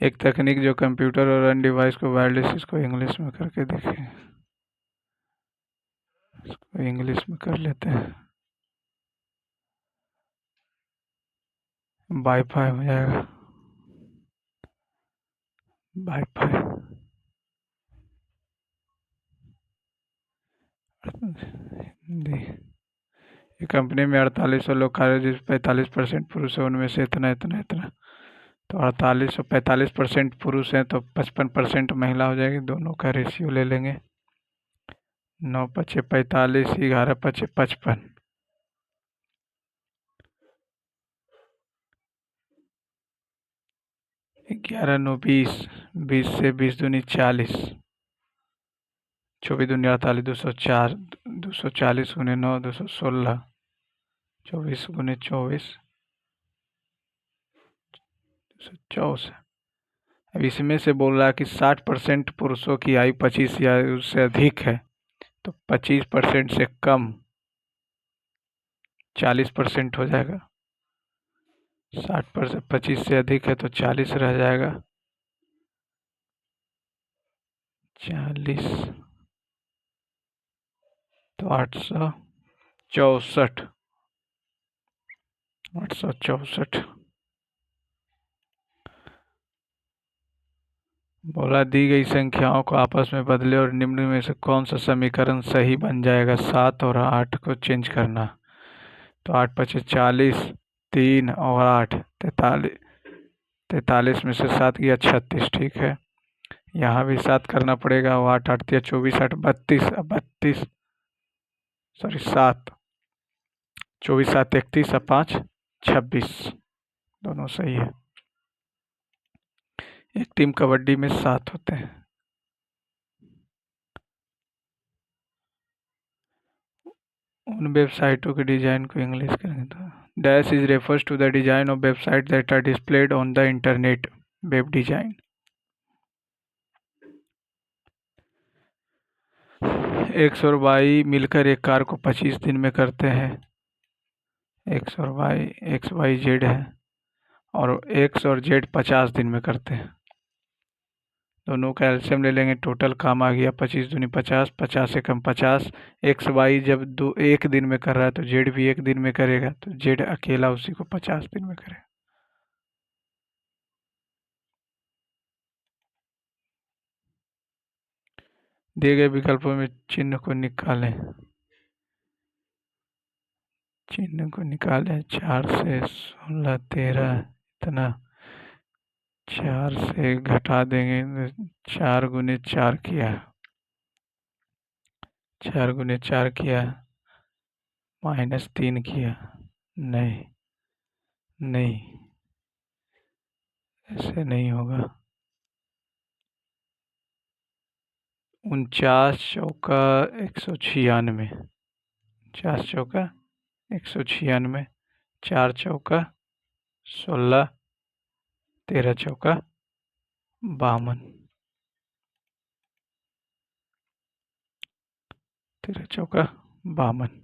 एक तकनीक जो कंप्यूटर और अन्य डिवाइस को वायरलेस, इसको इंग्लिश में करके देखें। इसको इंग्लिश में कर लेते हैं। वाईफाई हो जाएगा, वाईफाई। हिंदी। ये कंपनी में 4800 लोग कार्य, जिस 45% पुरुष है, उनमें से इतना इतना इतना। तो 48 और 45% पुरुष हैं तो 55% महिला हो जाएगी। दोनों का रेशियो ले लेंगे। 9 पचे 45, 11 पचे 55, 11 9 20, 20 से 20 दूनी 40, 24 दूनी 48, 204, 240 गुने 9, 216, 24 गुने 24, 264। अब इसमें से बोल रहा है कि 60% पुरुषों की आयु 25 या उससे अधिक है, तो 25% से कम 40% हो जाएगा। 60% 25 से अधिक है तो 40 रह जाएगा। 40 तो 864, 864। बोला दी गई संख्याओं को आपस में बदले और निम्न में से कौन सा समीकरण सही बन जाएगा। 7 और 8 को चेंज करना। तो 8 पचे 40, 3 और 8 43, 43 में से 7 गया 36, ठीक है। यहाँ भी 7 करना पड़ेगा। वो 8 8 दिया 24, 8 32, 32, सॉरी 7, 24 7 31 और 5 26, दोनों सही है। एक टीम कबड्डी में 7 होते हैं। उन वेबसाइटों के डिजाइन को इंग्लिश करेंगे तो dash is refers to the design of website that are displayed on the internet. Web design. X और वाई मिलकर एक कार को 25 दिन में करते हैं। एक्स और वाई, एक्स वाई जेड है, और एक्स और जेड 50 दिन में करते हैं। दोनों का एल्शियम ले लेंगे। टोटल काम आ गया 25 दूनी 50, 50 एकम 50। एक्स वाई जब एक दिन में कर रहा है तो जेड भी एक दिन में करेगा, तो जेड अकेला उसी को 50 दिन में करेगा। दिए गए विकल्पों में चिन्ह को निकालें। चिन्ह को निकालें। 4 से 16, 13 इतना। 4 से घटा देंगे, 4 गुने 4 किया, 4 गुने 4 किया, -3 किया। नहीं नहीं, ऐसे नहीं होगा। 49 चौका 196, 49 चौका 196, 4 चौका 16, 13 चौका 52, 13 चौका 52।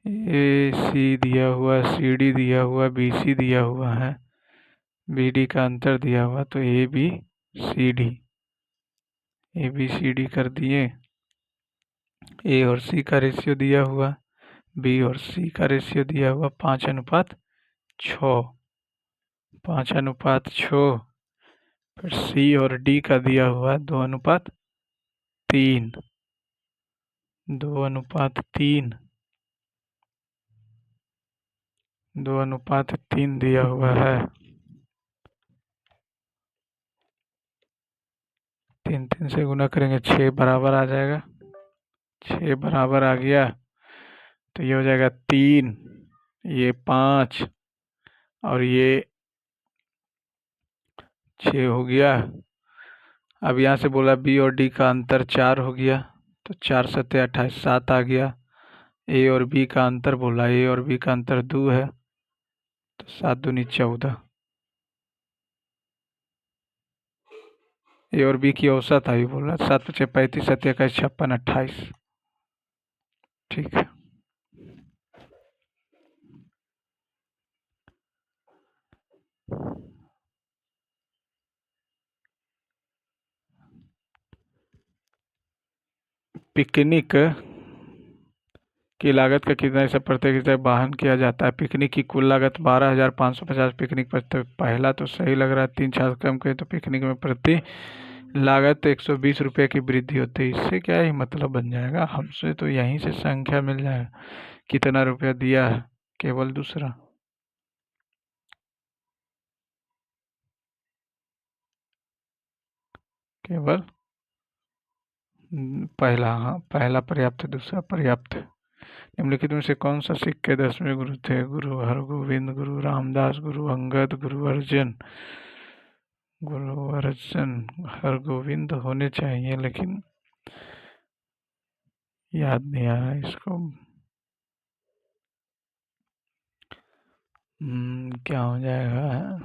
ए सी दिया हुआ, सी डी दिया हुआ, बी सी दिया हुआ है, बी डी का अंतर दिया हुआ, तो A B C D, A B C D कर दिए। ए और सी का रेशियो दिया हुआ, बी और सी का रेशियो दिया हुआ 5:6, 5:6। फिर सी और डी का दिया हुआ 2:3, 2:3, 2:3 दिया हुआ है। 3 3 से गुना करेंगे 6 बराबर आ जाएगा। 6 बराबर आ गया तो ये हो जाएगा 3, ये 5 और ये 6 हो गया। अब यहाँ से बोला बी और डी का अंतर 4 हो गया, तो 4 7 28, 7 आ गया। ए और बी का अंतर बोला, ए और बी का अंतर 2 है, तो 7 दूनी 14। ए और बी की औसत आई बोला 7 5 35, 7 21 56, 28, ठीक है। पिकनिक की लागत का कितना हिस्सा प्रत्येक हिस्सा वहन किया जाता है? पिकनिक की कुल लागत 12,550 पिकनिक पर। तो पहला तो सही लग रहा है, 3 छात्र कम के तो पिकनिक में प्रति लागत 120 रुपये की वृद्धि होती है। इससे क्या ही मतलब बन जाएगा, हमसे तो यहीं से संख्या मिल जाएगा कितना रुपया दिया है, केवल दूसरा। केवल पहला, हाँ पहला पर्याप्त है, दूसरा पर्याप्त है। निम्नलिखित में से कौन सा सिक्के 10वें गुरु थे? गुरु हरगोविंद, गुरु रामदास, गुरु अंगद, गुरु अर्जन। गुरु अर्जन, हरगोविंद होने चाहिए लेकिन याद नहीं आ रहा इसको। क्या हो जाएगा?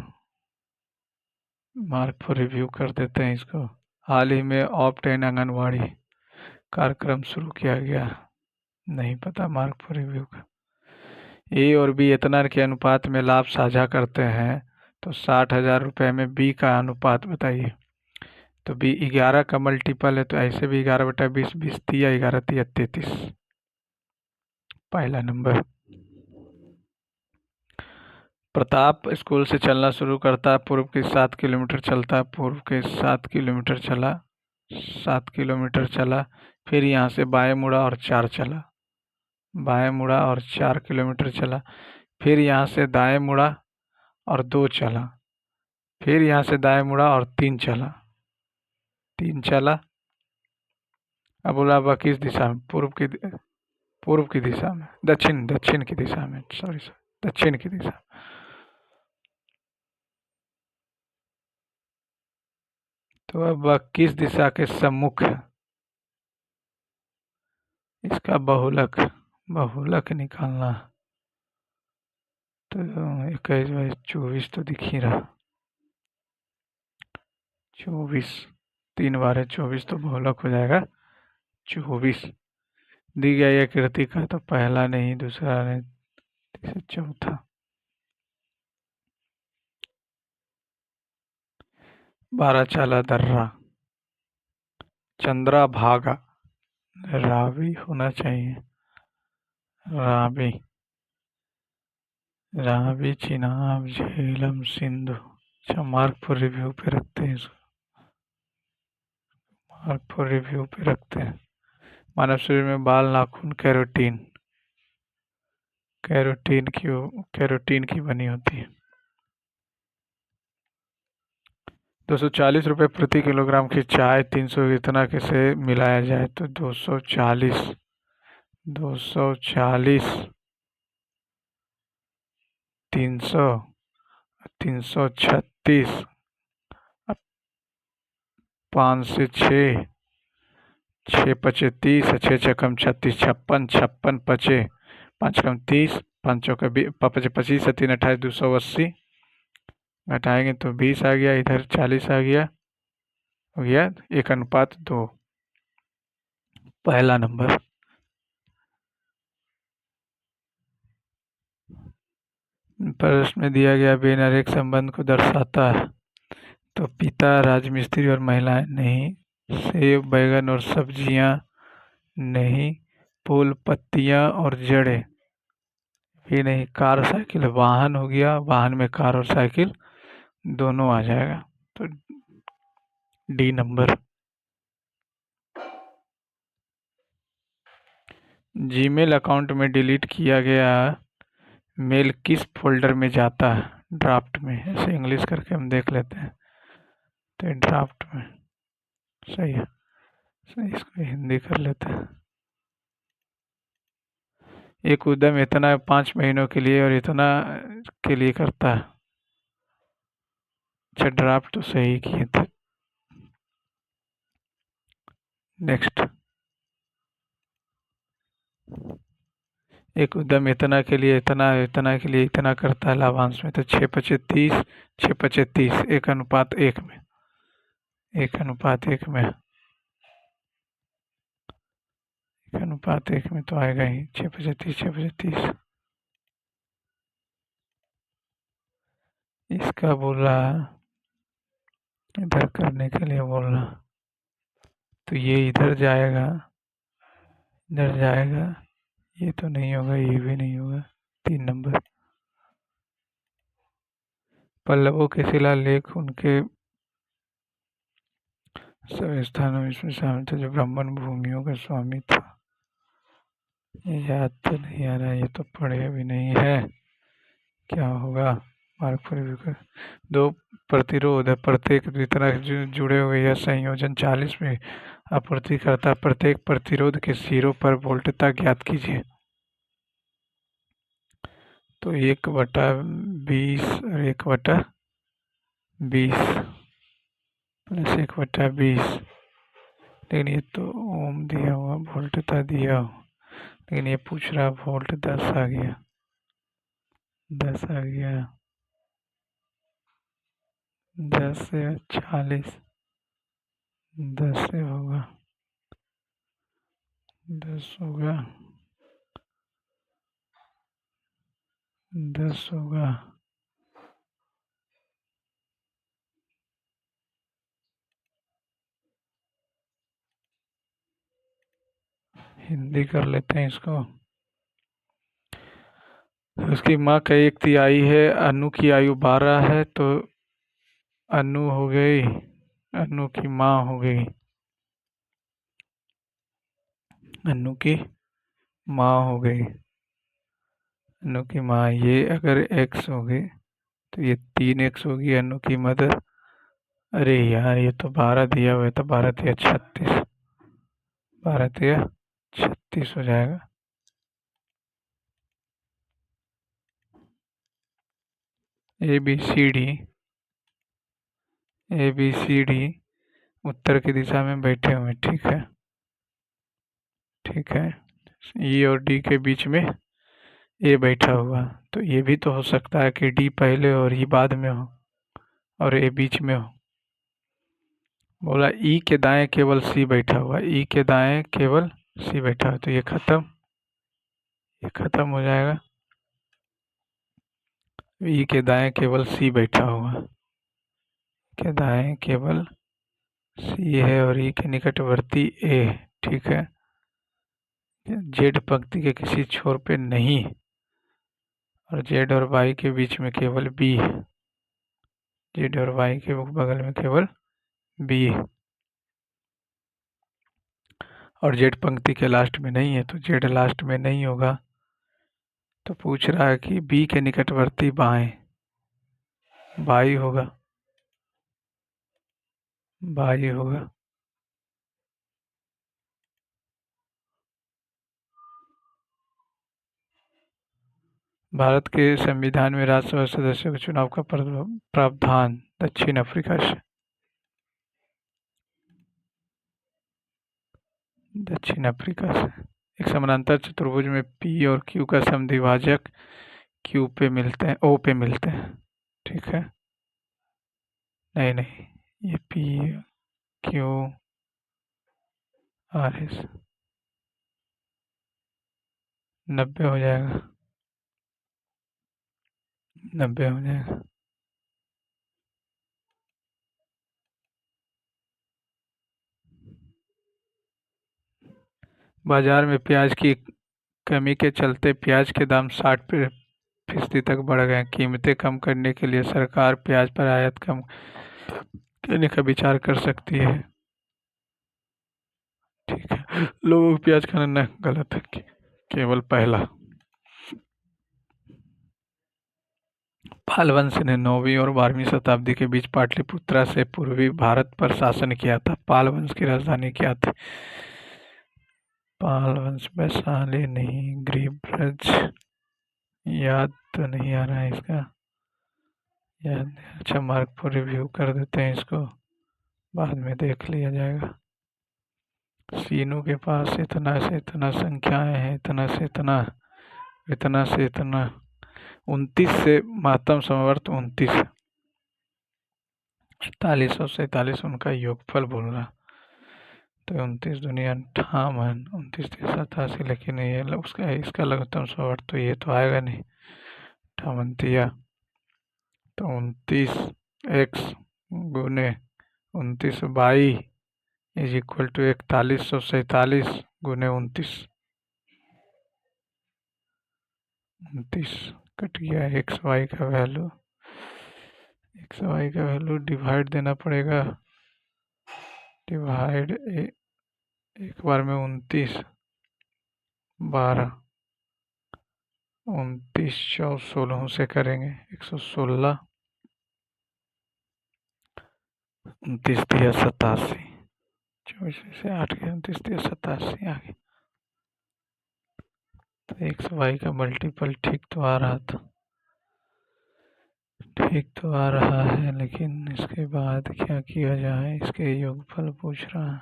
मार्क फॉर रिव्यू कर देते हैं इसको। हाल ही में ऑप्ट एंड आंगनवाड़ी कार्यक्रम शुरू किया गया, नहीं पता मार्क फॉर रिव्यू का। ए और बी इतना के अनुपात में लाभ साझा करते हैं तो 60,000 रुपये में बी का अनुपात बताइए। तो बी 11 का मल्टीपल है, तो ऐसे भी 11/20, 20 तिया 11 तिया 33, पहला नंबर। प्रताप स्कूल से चलना शुरू करता है, पूर्व के 7 किलोमीटर चलता है, पूर्व के 7 किलोमीटर चला, 7 किलोमीटर चला, फिर यहाँ से बाएं मुड़ा और 4 चला, बाएं मुड़ा और 4 किलोमीटर चला, फिर यहाँ से दाएं मुड़ा और 2 चला, फिर यहाँ से दाएं मुड़ा और 3 चला, 3 चला। अब बोला अब किस दिशा में? पूर्व की दिशा में, दक्षिण की दिशा में, सॉरी दक्षिण की दिशा। तो अब किस दिशा के सम्मुख है? इसका बहुलक निकालना। तो 21/24 तो दिख ही रहा, 24, 3 बार है 24, तो बहुलक हो जाएगा 24। दी गया यह कृति का, तो पहला नहीं, दूसरा नहीं, तीसरा चौथा। 12 चाला दर्रा, चंद्रा भागा, रावी होना चाहिए, रावी, रावी चिनाब झेलम सिंधु। अच्छा, मार्क फॉर रिव्यू पे रखते हैं इसको, मार्क फॉर रिव्यू पे रखते हैं। मानव शरीर में बाल, नाखून, कैरोटीन, कैरोटीन की बनी होती है। 240 रुपये प्रति किलोग्राम की चाय 300 इतना कैसे मिलाया जाए? तो 240, 300, 336, 5 से 6, 6×5 = 30, 6×6 = 36, 56, 56 पचे 5×5 = 30, 5×5 = 25, 3 × 28, 280, घटाएंगे तो 20 आ गया, इधर 40 आ गया, हो गया 1:2, पहला नंबर। प्रश्न में दिया गया बेनरेख संबंध को दर्शाता है। तो पिता राजमिस्त्री और महिलाएं नहीं, सेब बैगन और सब्जियां नहीं, फूल पत्तियां और जड़ें भी नहीं, कार साइकिल वाहन हो गया, वाहन में कार और साइकिल दोनों आ जाएगा, तो डी नंबर। जीमेल अकाउंट में डिलीट किया गया मेल किस फोल्डर में जाता है? ड्राफ्ट में, ऐसे इंग्लिश करके हम देख लेते हैं, तो ड्राफ्ट में सही है, सही, इसको हिंदी कर लेते हैं। एक उद्यम इतना 5 महीनों के लिए और इतना के लिए करता है। अच्छा, ड्राफ्ट तो सही किए थे। नेक्स्ट, एक उद्यम इतना के लिए इतना के लिए इतना करता है लाभांश में, तो 6×5 = 30, 6×5 = 30, 1:1 में, 1:1 में, 1:1 में तो आएगा ही, 6×5 = 30, 6×5 = 30। इसका बोल रहा इधर करने के लिए बोल रहा, तो ये इधर जाएगा इधर जाएगा, ये तो नहीं होगा, ये भी नहीं होगा। 3 नंबर। पल्लवों के शिलालेख उनके सब स्थानों में इसमें शामिल था जो ब्राह्मण भूमियों का स्वामी था। ये याद तो नहीं आ रहा, ये तो पढ़े भी नहीं है। क्या होगा? मार्ग पर दो प्रतिरोध है, प्रत्येक द्वितरक जुड़े हुए यह संयोजन 40 में आपूर्ति करता है। प्रत्येक प्रतिरोध के सिरों पर वोल्टता ज्ञात कीजिए। तो 1/20 और 1/20 प्लस 1/20। लेकिन ये तो ओम दिया हुआ, वोल्टता दिया हुआ, लेकिन ये पूछ रहा वोल्ट। 10 आ गया, 10 आ गया। 10 से 40, 10 से होगा, 10 होगा, 10 होगा। हिंदी कर लेते हैं इसको। उसकी माँ का 1/3 है, अनु की आयु 12 है, तो अनु हो गई, अनु की माँ हो गई, अनु की माँ हो गई, अनु की माँ। ये अगर एक्स होगी तो ये 3x होगी अनु की मदर। अरे यार, ये तो 12 दिया हुआ है, तो 12 तिया 36, 12 तिया 36 हो जाएगा। ABCD, ABCD उत्तर की दिशा में बैठे हुए, ठीक है, ठीक है। E और D के बीच में ए बैठा हुआ, तो ये भी तो हो सकता है कि डी पहले और ई बाद में हो और ए बीच में हो। बोला ई के दाएं केवल सी बैठा हुआ, ई के दाएं केवल सी बैठा हुआ, तो ये खत्म, ये खत्म हो जाएगा। ई के दाएं केवल सी बैठा हुआ, के दाएं केवल सी है और ई के निकटवर्ती ए, ठीक है। जेड पंक्ति के किसी छोर पे नहीं, और जेड और वाई के बीच में केवल बी है, जेड और वाई के बगल में केवल बी है, और जेड पंक्ति के लास्ट में नहीं है, तो जेड लास्ट में नहीं होगा। तो पूछ रहा है कि बी के निकटवर्ती बाएं, बाई होगा, बाई होगा। भारत के संविधान में राज्यसभा सदस्यों के चुनाव का प्रावधान दक्षिण अफ्रीका से, दक्षिण अफ्रीका से। एक समानांतर चतुर्भुज में पी और क्यू का समद्विभाजक क्यू पे मिलते हैं, ओ पे मिलते हैं, ठीक है। नहीं नहीं, ये पी क्यू आर एस 90 हो जाएगा, 90 हो जाएगा। बाजार में प्याज की कमी के चलते प्याज के दाम 60% तक बढ़ गए। कीमतें कम करने के लिए सरकार प्याज पर आयात कम करने का विचार कर सकती है, ठीक है। लोगों को प्याज खाना न गलत है, केवल पहला। पाल वंश ने 9वीं और 12वीं शताब्दी के बीच पाटलिपुत्रा से पूर्वी भारत पर शासन किया था। पाल वंश की राजधानी क्या थी? पाल वंश वैशाली नहीं, गिरिब्रज, याद तो नहीं आ रहा है इसका, याद नहीं। अच्छा, मार्क पर रिव्यू कर देते हैं इसको, बाद में देख लिया जाएगा। सीनू के पास इतना से इतना संख्याएं हैं, इतना से इतना, इतना से इतना, 29 से महत्तम समवर्त 29, 41 और 47 उनका योगफल बोल रहा। तो 29 दुनिया 58, 29 87, लेकिन ये उसका इसका लघुत्तम समवर्त तो ये तो आएगा नहीं, 58 दिया, तो 29x गुने 29 बाई इज इक्वल टू 4147 गुने 29। 29 कट गया। एक्स वाई का वैल्यू डिवाइड देना पड़ेगा। डिवाइड एक बार में 29 12 29 16 से करेंगे 116 29 दिया 87 24 से 8 गया 29 दिया 87 आ गया। तो एक्स वाई का मल्टीपल ठीक तो आ रहा था, ठीक तो आ रहा है, लेकिन इसके बाद क्या किया जाए। इसके योगफल पूछ रहा है,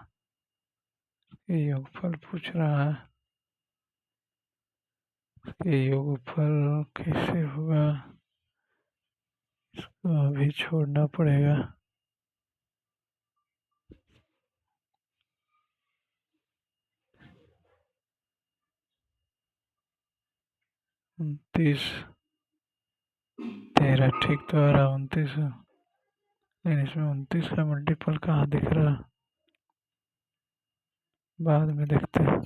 इसके योगफल कैसे होगा, इसको अभी छोड़ना पड़ेगा। 29 13 ठीक तो आ रहा 29, लेकिन इसमें 29 का मल्टीपल कहाँ दिख रहा, बाद में देखते हैं।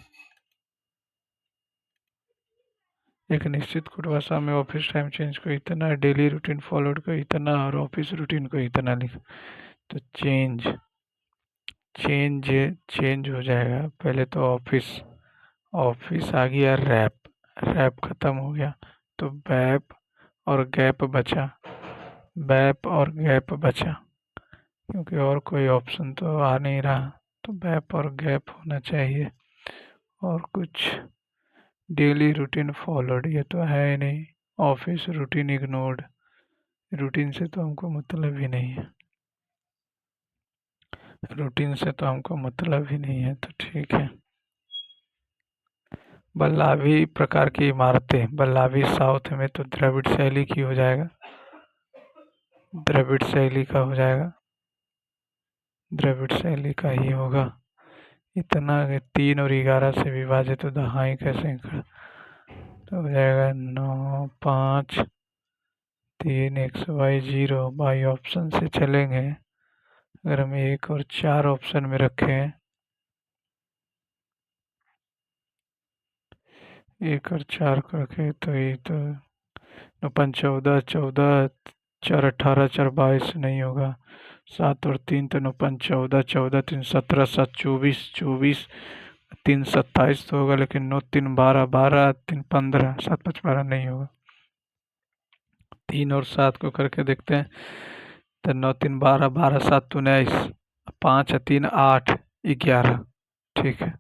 एक निश्चित कुटवासा में ऑफिस टाइम चेंज को इतना, डेली रूटीन फॉलोड को इतना और ऑफिस रूटीन को इतना लिख। तो चेंज हो जाएगा। पहले तो ऑफिस आ गया, रैप खत्म हो गया, तो बैप और गैप बचा, क्योंकि और कोई ऑप्शन तो आ नहीं रहा, तो बैप और गैप होना चाहिए। और कुछ डेली रूटीन फॉलोड, ये तो है ही नहीं। ऑफिस रूटीन इग्नोर्ड, रूटीन से तो हमको मतलब ही नहीं है, तो ठीक है। बल्लावी प्रकार की इमारतें, बल्लावी साउथ में, तो द्रविड़ शैली की हो जाएगा, द्रविड़ शैली का ही होगा। इतना 3 और 11 से विभाजित, तो दहाई का सैकड़ा, तो हो जाएगा 9 5 3 एक्स वाई 0। बाई ऑप्शन से चलेंगे, अगर हम 1 और 4 ऑप्शन में रखें, 1 और 4 को रखें, तो ये तो 9 5 14 14 4 18 4 22 नहीं होगा। 7 और 3 तो 9 5 14 14 3 17 7 24 24 3 27 तो होगा, लेकिन 9 3 12 12 3 15 7 5 12 नहीं होगा। 3 और 7 को करके देखते हैं, तो 9 3 12 12 7 19 5 3 8 11, ठीक है।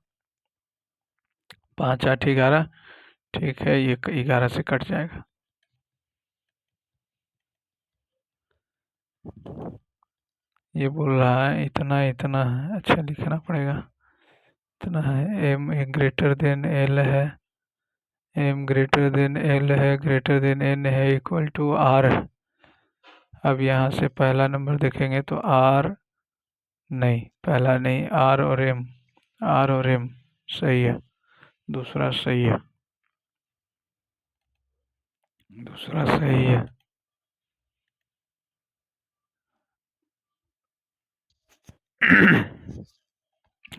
5 8 11, ठीक है, ये 11 से कट जाएगा। ये बोल रहा है इतना इतना है, अच्छा लिखना पड़ेगा, इतना है। एम ग्रेटर देन एल है, ग्रेटर देन एन है, इक्वल टू आर है। अब यहाँ से पहला नंबर देखेंगे तो आर नहीं, पहला नहीं, आर और एम सही है, दूसरा सही है, दूसरा सही है।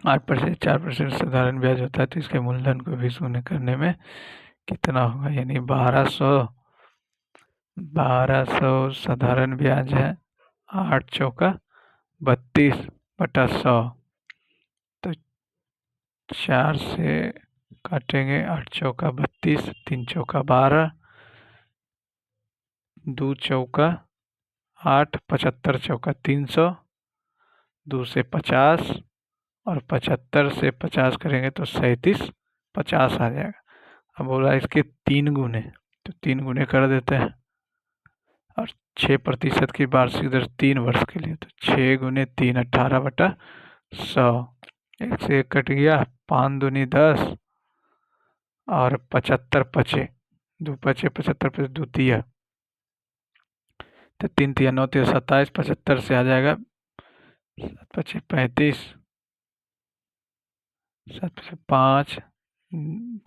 8% 4% साधारण ब्याज होता है, तो इसके मूलधन को भी शून्य करने में कितना होगा, यानी 1200 साधारण ब्याज है, 8 चौका 32 बटा 100, तो 4 से काटेंगे, 8 चौका 32, 3 चौका 12, 2 चौका 8, 75 चौका 300, 2 से 50 और 75 से 50 करेंगे तो 37 50 आ जाएगा। अब बोला इसके 3 गुने, तो 3 गुने कर देते हैं, और 6% की वार्षिक दर 3 वर्ष के लिए, तो 6 गुने 3 18 बटा 100, 1 से 1 कट गया, 5 दूनी 10 और 75 पचे, 2 पचे 75 पचे 2 तिया, तो 3 तिया 9 तिया 27, 75 से आ जाएगा 7 पचे 35, 7 पचे 5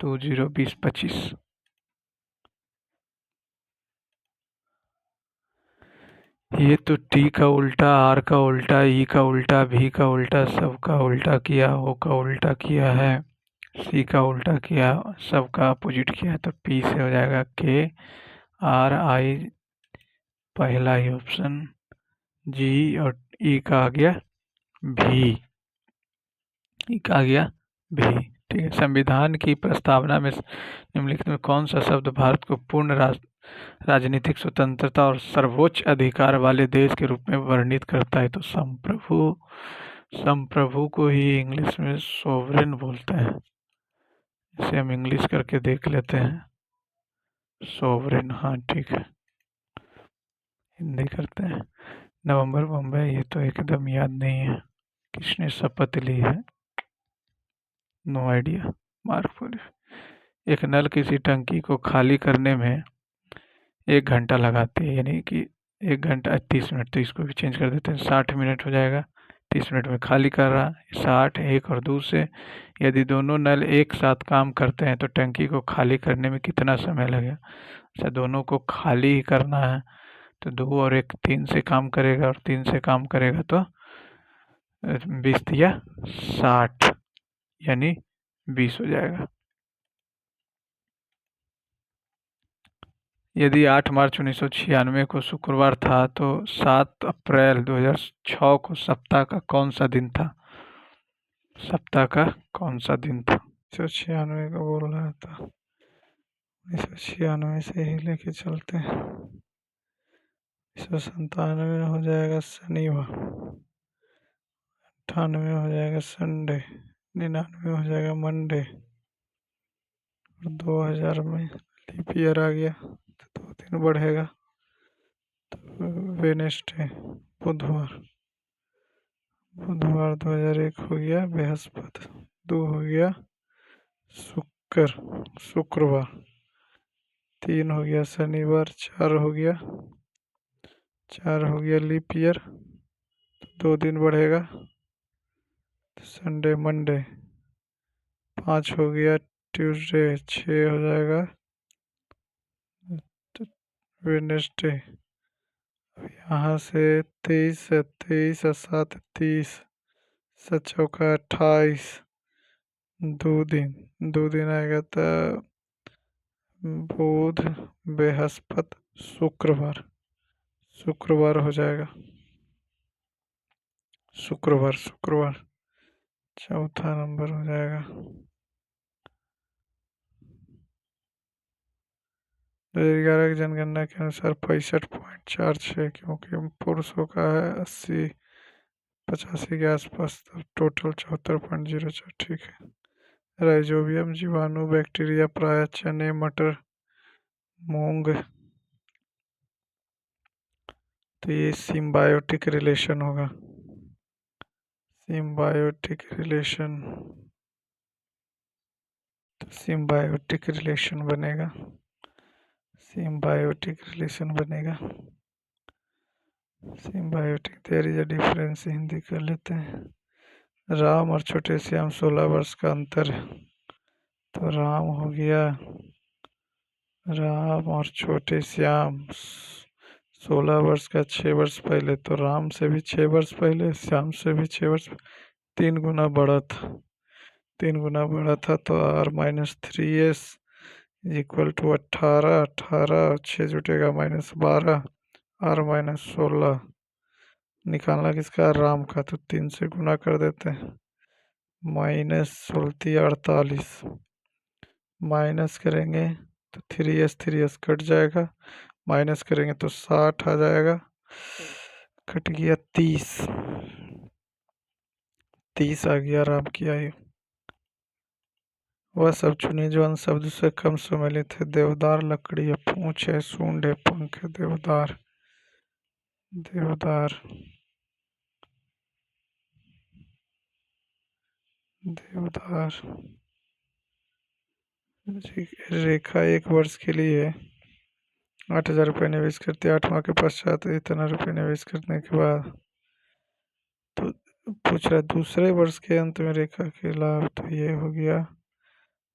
2 0 20 25। ये तो टी का उल्टा, आर का उल्टा, ई का उल्टा, भी का उल्टा, सब का उल्टा किया, ओ का उल्टा किया है। सी का उल्टा किया, सबका अपोजिट किया तो पी से हो जाएगा के आर आई पहला ही ऑप्शन, जी और ई का आ गया भी, ई का आ गया भी। ठीक है, संविधान की प्रस्तावना में निम्नलिखित में कौन सा शब्द भारत को पूर्ण राजनीतिक स्वतंत्रता और सर्वोच्च अधिकार वाले देश के रूप में वर्णित करता है? तो संप्रभु, संप्रभु को ही इंग्लिश में सोवरेन बोलते हैं। इसे हम इंग्लिश करके देख लेते हैं, सोवरेन। हाँ ठीक है, हिंदी करते हैं। नवंबर बम्बई, ये तो एकदम याद नहीं है। किसने शपथ ली है? No idea. Mark four. एक नल किसी टंकी को खाली करने में 1 घंटा लगाती है, यानी कि 1 घंटा 30 मिनट, तो इसको भी चेंज कर देते हैं, 60 मिनट हो जाएगा। 30 मिनट में खाली कर रहा, 60 एक और 2 से यदि दोनों नल एक साथ काम करते हैं तो टंकी को खाली करने में कितना समय लगेगा? अच्छा, दोनों को खाली ही करना है तो 2 और 1 3 से काम करेगा, और 3 से काम करेगा तो 20 या 60 यानी 20 हो जाएगा। यदि 8 मार्च 1996 को शुक्रवार था तो 7 अप्रैल 2006 को सप्ताह का कौन सा दिन था? सप्ताह का कौन सा दिन था? 1996 का बोल रहा था, 1996 से ही लेके चलते हैं। 1997 हो जाएगा शनिवार, 98 हो जाएगा संडे, 99 हो जाएगा मंडे, और 2000 में लीप ईयर आ गया तो 2 दिन बढ़ेगा तो वेनेसडे, बुधवार। बुधवार 2001 हो गया बृहस्पति, 2 हो गया शुक्र, शुक्रवार, 3 हो गया शनिवार, 4 हो गया लीप ईयर, 2 दिन बढ़ेगा तो संडे मंडे, 5 हो गया ट्यूसडे, 6 हो जाएगा वेडनेसडे। यहाँ से 23 है, 23 और 7 30, 7 चौका 28, 2 दिन आएगा तो बुध बृहस्पति शुक्रवार, शुक्रवार हो जाएगा, शुक्रवार, शुक्रवार चौथा नंबर हो जाएगा। 2011 की जनगणना के अनुसार 65.46, क्योंकि पुरुषों का है 80 85 के आसपास, तो टोटल 74.04। ठीक है। राइजोबियम जीवाणु बैक्टीरिया प्रायः चने, मटर, मूंग, तो ये सिम्बायोटिक रिलेशन होगा, सिम्बायोटिक रिलेशन, तो सिम्बायोटिक रिलेशन बनेगा, सिम्बायोटिक रिलेशन बनेगा, symbiotic. There is a difference, Hindi कर लेते हैं। राम और छोटे श्याम 16 वर्ष का अंतर है, तो राम हो गया, राम और छोटे श्याम 16 वर्ष का 6 वर्ष पहले, तो राम से भी 6 वर्ष पहले, श्याम से भी 6 वर्ष, 3 गुना बड़ा था, 3 गुना बड़ा था, तो R-3s इक्वल टू 18, 18 6 जुटेगा -12, R-16 निकालना किसका? राम का, तो 3 से गुना कर देते हैं, -16 48, माइनस करेंगे तो 3s कट जाएगा, माइनस करेंगे तो 60 आ जाएगा, कट गया 30, 30 आ गया राम की आयु। वह सब चुने जो अन्य शब्द से कम सुमेलित है। देवदार लकड़ी है, पूंछ है, सूंड है, पंख है। देवदार, देवदार, देवदार। रेखा 1 वर्ष के लिए 8,000 रुपये निवेश करती है, 8 माह के पश्चात इतना रुपये निवेश करने के बाद, तो पूछ रहा है दूसरे वर्ष के अंत में रेखा के लाभ, तो ये हो गया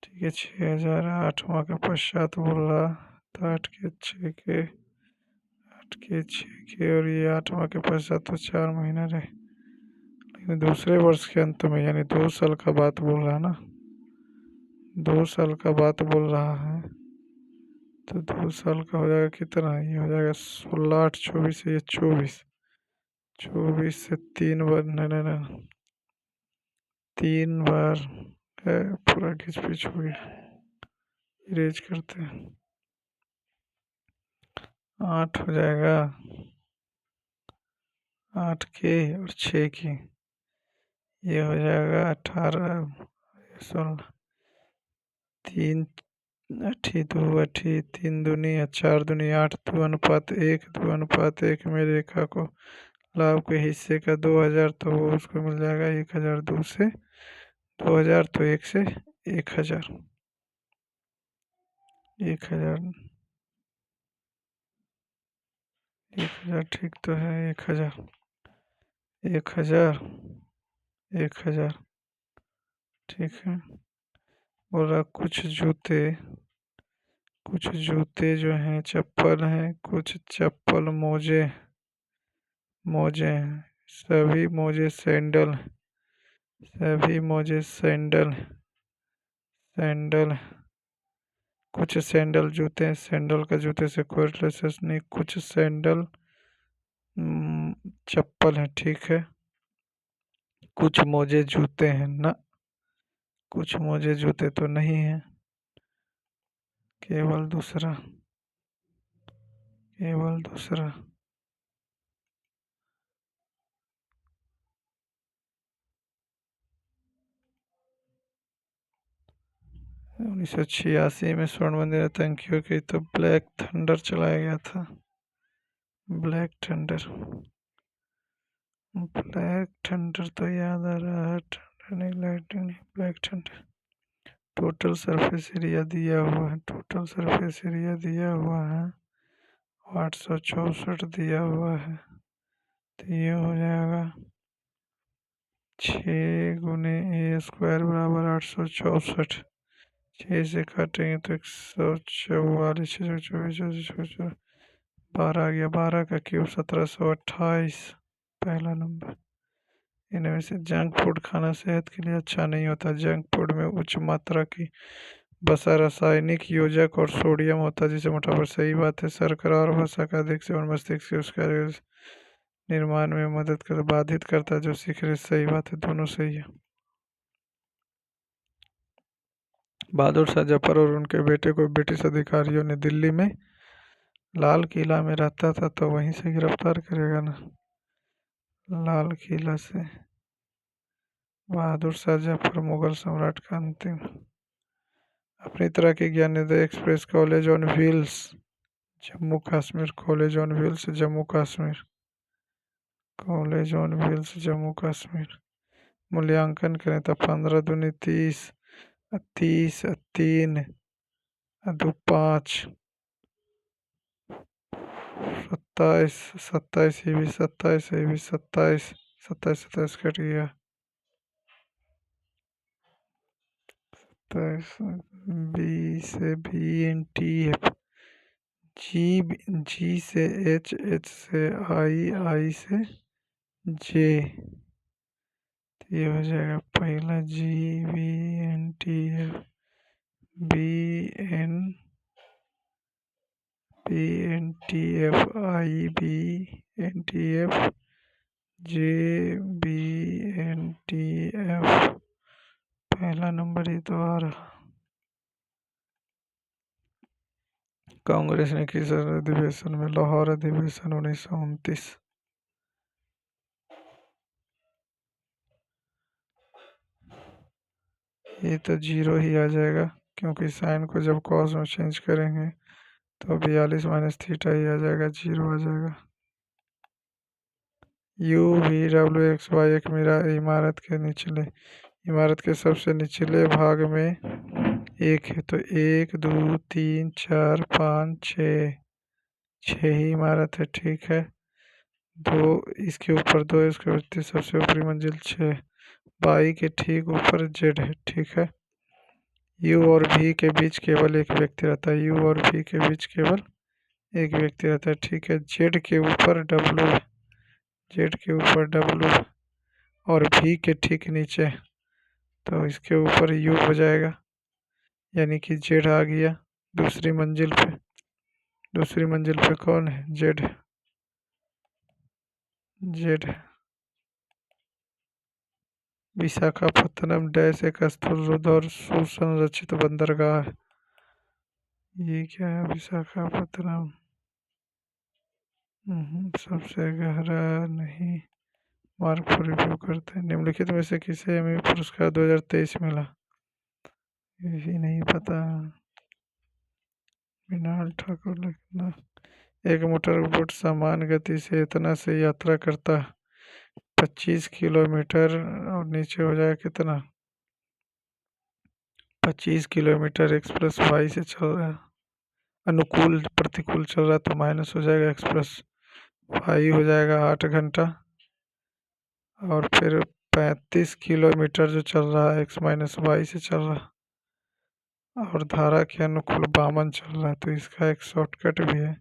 ठीक है 6,000, 8 माह के पश्चात बोल रहा, तो 8 के 6 के 8 के 6 के, और ये 8 माह के पश्चात, तो 4 महीना रहे, लेकिन दूसरे वर्ष के अंत में यानी 2 साल का बात बोल रहा है ना, 2 साल का बात बोल रहा है तो 2 साल का हो जाएगा कितना, ये हो जाएगा 16 8 24, ये 24। 24 से 3 बार, नहीं नहीं नहीं, 3 बार है, पूरा घिच पिच हो गया। इरेज करते हैं, 8 हो जाएगा, 8 के और 6 की, ये हो जाएगा 18, 16, 3 अठी 2 अठी 3 दूनी 4 दूनी 8, 2:1, 2:1 में रेखा को लाभ के हिस्से का 2000, तो वो उसको मिल जाएगा 1000, 2 से 2000, तो 1 से 1000, 1000, 1000 ठीक तो है, 1000, 1000, 1000 ठीक है। बोला कुछ जूते जो हैं चप्पल हैं, कुछ चप्पल मोजे मोजे हैं, सभी मोजे सैंडल, कुछ सैंडल जूते हैं, सैंडल का जूते से कोई रिलेशन नहीं, कुछ सैंडल चप्पल है, ठीक है। कुछ मोजे जूते हैं ना, कुछ मोजे जूते तो नहीं है, केवल दूसरा, केवल दूसरा। 1986 में स्वर्ण मंदिर आतंकियों की तो ब्लैक थंडर चलाया गया था, ब्लैक थंडर, ब्लैक थंडर तो याद आ रहा है, थंडर नहीं, लाइटनिंग नहीं, black thunder. Total surface area दिया हुआ है, टोटल सरफेस एरिया दिया हुआ है 864 दिया हुआ है, तो ये हो जाएगा 6 × a² बराबर 864, 6 से काटेंगे तो 144, 624, 12 आ गया, 12 का क्यूब 1728, पहला नंबर। इनमें से जंक फूड खाना सेहत के लिए अच्छा नहीं होता, जंक फूड में उच्च मात्रा की वसा, रासायनिक योजक और सोडियम होता है जिससे मोटापा, सही बात है। शर्करा और वसा का अधिक सेवन मस्तिष्क के उसका निर्माण में मदद कर बाधित करता है, जो सीख रहे, सही बात है, दोनों सही है। बहादुर शाह जफर और उनके बेटे को ब्रिटिश अधिकारियों ने दिल्ली में लाल किला में रहता था तो वहीं से गिरफ्तार करेगा ना, लाल किला से। बहादुर शाह जफर मुगल सम्राट का अंतिम। अपनी तरह की Gyanodaya express, college on wheels Jammu Kashmir, college on wheels Jammu Kashmir, college on wheels Jammu Kashmir. मूल्यांकन करें तो 15 दूनी 30, 30 3 2 5, 27, 27 ये भी 27, ये भी 27, 27 27 कट गया, 27, बी से BNTF, जी से H से आई से जे, तो ये हो जाएगा पहला GBNTF, BNTF JBNTF, पहला नंबर ही तो आ रहा। कांग्रेस ने किस अधिवेशन में, लाहौर अधिवेशन 1929। ये तो 0 ही आ जाएगा क्योंकि साइन को जब कॉस में चेंज करेंगे तो 42 - थीटा ही आ जाएगा, 0 आ जाएगा। UVWXY एक इमारत के सबसे निचले भाग में एक है, तो 1 2 3 4 5 6, 6 ही इमारत है, ठीक है। 2 इसके ऊपर, 2 इसके ऊपर, सबसे ऊपरी मंजिल 6, बाई के ठीक ऊपर जेड है, ठीक है। यू और भी के बीच केवल एक व्यक्ति रहता है, यू और भी के बीच केवल एक व्यक्ति रहता है, ठीक है। जेड के ऊपर डब्लू है, जेड के ऊपर डब्लू है और भी के ठीक नीचे, तो इसके ऊपर यू हो जाएगा। यानी कि जेड आ गया दूसरी मंजिल पे। दूसरी मंजिल पे कौन है? जेड। जेड। विशाखापत्तनम डैश एक स्थूल रुद्ध और सुसंरचित बंदरगाह है। ये क्या है विशाखापत्तनम? सबसे गहरा नहीं। मार्क फॉर रिव्यू करते हैं। निम्नलिखित में से किसे एमी पुरस्कार 2023 मिला? यही नहीं पता। मृणाल ठाकुर लिखना। एक मोटर बोट समान गति से इतना से यात्रा करता है 25 किलोमीटर और नीचे हो जाएगा कितना? 25 किलोमीटर एक्सप्रेस वाई से चल रहा है। अनुकूल प्रतिकूल चल रहा है तो माइनस हो जाएगा, एक्सप्रेस वाई हो जाएगा 8 घंटा। और फिर 35 किलोमीटर जो चल रहा है एक्स माइनस वाई से चल रहा है और धारा के अनुकूल 52 चल रहा है। तो इसका एक शॉर्टकट भी है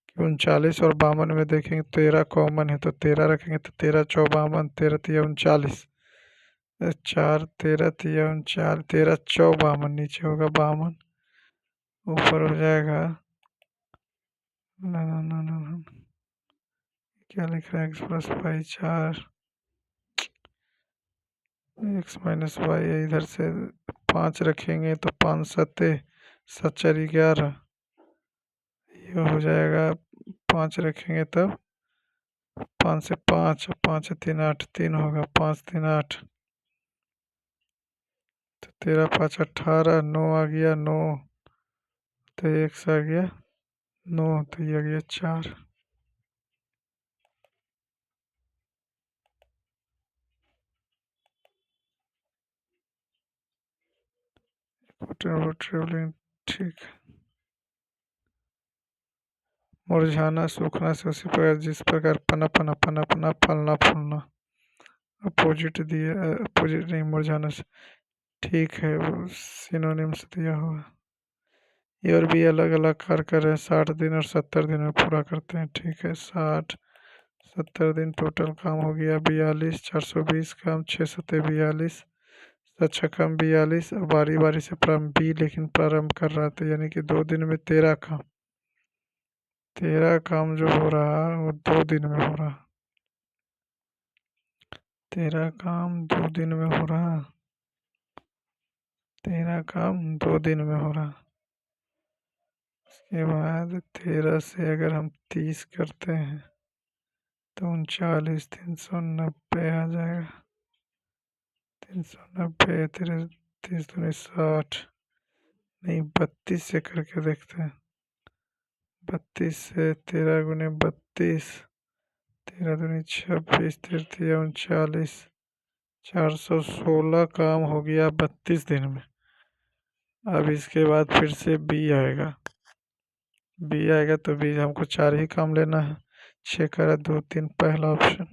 कि 39 और 52 में देखेंगे 13 कॉमन है तो 13 रखेंगे तो 13 चौ 52, 13 तिया 39, 4 13 तिया 39, 13 चौ 52, नीचे होगा 52, ऊपर हो जाएगा ना ना ना ना ना। क्या लिख रहा है? X plus y 4 x minus y है, इधर से 5 रखेंगे तो 5 सत्ते 7 4 11, ये हो जाएगा 5 रखेंगे तब 5 से 5, 5 3 8, 3 होगा 5 3 8, तो 13 5 18, 9 आ गया 9, तो एक्स आ गया 9, तो ये आ गया 4। ट्रेवलिंग ठीक। मुरझाना सूखना से उसी प्रकार जिस प्रकार पनपना पनपना फलना फूलना। अपोजिट दिया, अपोजिट नहीं, मुरझाना से ठीक है, वो सिनोनिम्स दिया हुआ। ये और भी अलग अलग कार्य कर रहे हैं, 60 दिन और 70 दिन में पूरा करते हैं। ठीक है, 60 70 दिन टोटल काम हो गया 42, 420 काम 6 सत्ते 42, 7 छक्कम 42। अब बारी बारी से प्रारंभ बी लेकिन प्रारंभ कर रहा था यानी कि 2 दिन में 13 काम। 13 काम जो हो रहा वो 2 दिन में हो रहा। 13 काम 2 दिन में हो रहा। 13 काम 2 दिन में हो रहा। उसके बाद 13 से अगर हम 30 करते हैं तो 39 390 आ जाएगा। 390 30 दूनी 60, नहीं 32 से करके देखते हैं। 32 से 13 गुने 32, 13 दूनी 26, 13 39, 416 काम हो गया 32 दिन में। अब इसके बाद फिर से बी आएगा। बी आएगा तो बी हमको 4 ही काम लेना है। 6 करा 2 3, पहला ऑप्शन।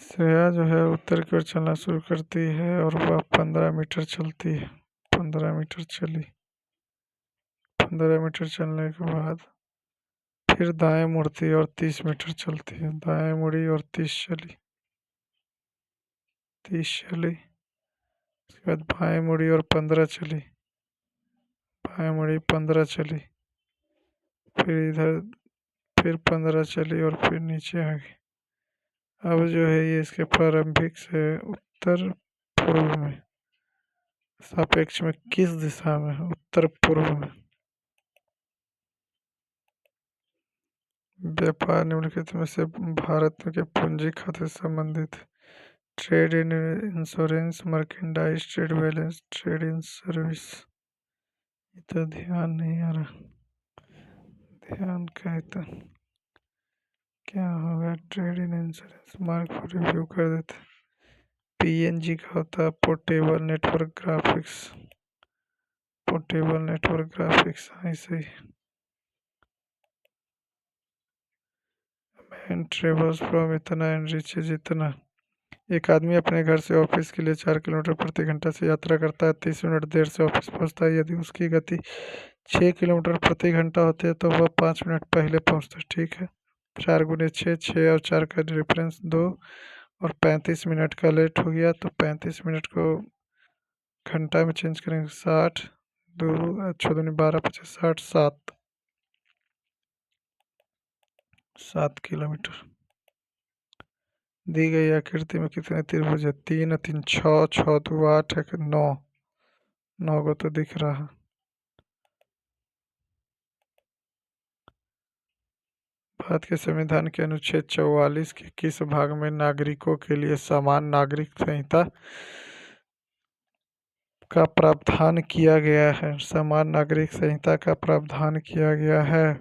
श्रेया जो है उत्तर की ओर चलना शुरू करती है और वह 15 मीटर चलती है। 15 मीटर चली। 15 मीटर चलने के बाद फिर दाएं मुड़ती है और 30 मीटर चलती है। दाएं मुड़ी और 30 चली। 30 चली। उसके बाद बाएं मुड़ी और 15 चली। बाएं मुड़ी 15 चली। फिर इधर फिर 15 चली और फिर नीचे आ गई। अब जो है ये इसके प्रारंभिक से उत्तर पूर्व में सापेक्ष में किस दिशा में है? उत्तर पूर्व में। व्यापार निम्नलिखित में से भारत के पूंजी खाते से संबंधित है। Trade in insurance, merchandise, trade balance, trade in service. ये तो ध्यान नहीं आ रहा। ध्यान का तो क्या होगा? Trade in insurance mark for review कर देते। पीएनजी का होता है portable network graphics. Portable network graphics ऐसे ही। मैन ट्रेवल्स फ्रॉम इतना एंड रीचेज इतना। एक आदमी अपने घर से ऑफिस के लिए 4 किलोमीटर प्रति घंटा से यात्रा करता है। 30 मिनट देर से ऑफिस पहुंचता है। यदि उसकी गति 6 किलोमीटर प्रति घंटा होती है तो वह 5 मिनट पहले पहुंचता है। ठीक है, 4 गुने 6, 6 और 4 का डिफरेंस 2, और 35 मिनट का लेट हो गया तो 35 मिनट को घंटा में चेंज करेंगे। 60 दो 6 दूनी 12 25 60 7 किलोमीटर। दी गई आकृति में कितने त्रिभुज है? 3 3 6 6 2 8 1 9। 9 को तो दिख रहा है। भारत के संविधान के अनुच्छेद 44 के किस भाग में नागरिकों के लिए समान नागरिक संहिता का प्रावधान किया गया है? समान नागरिक संहिता का प्रावधान किया गया है।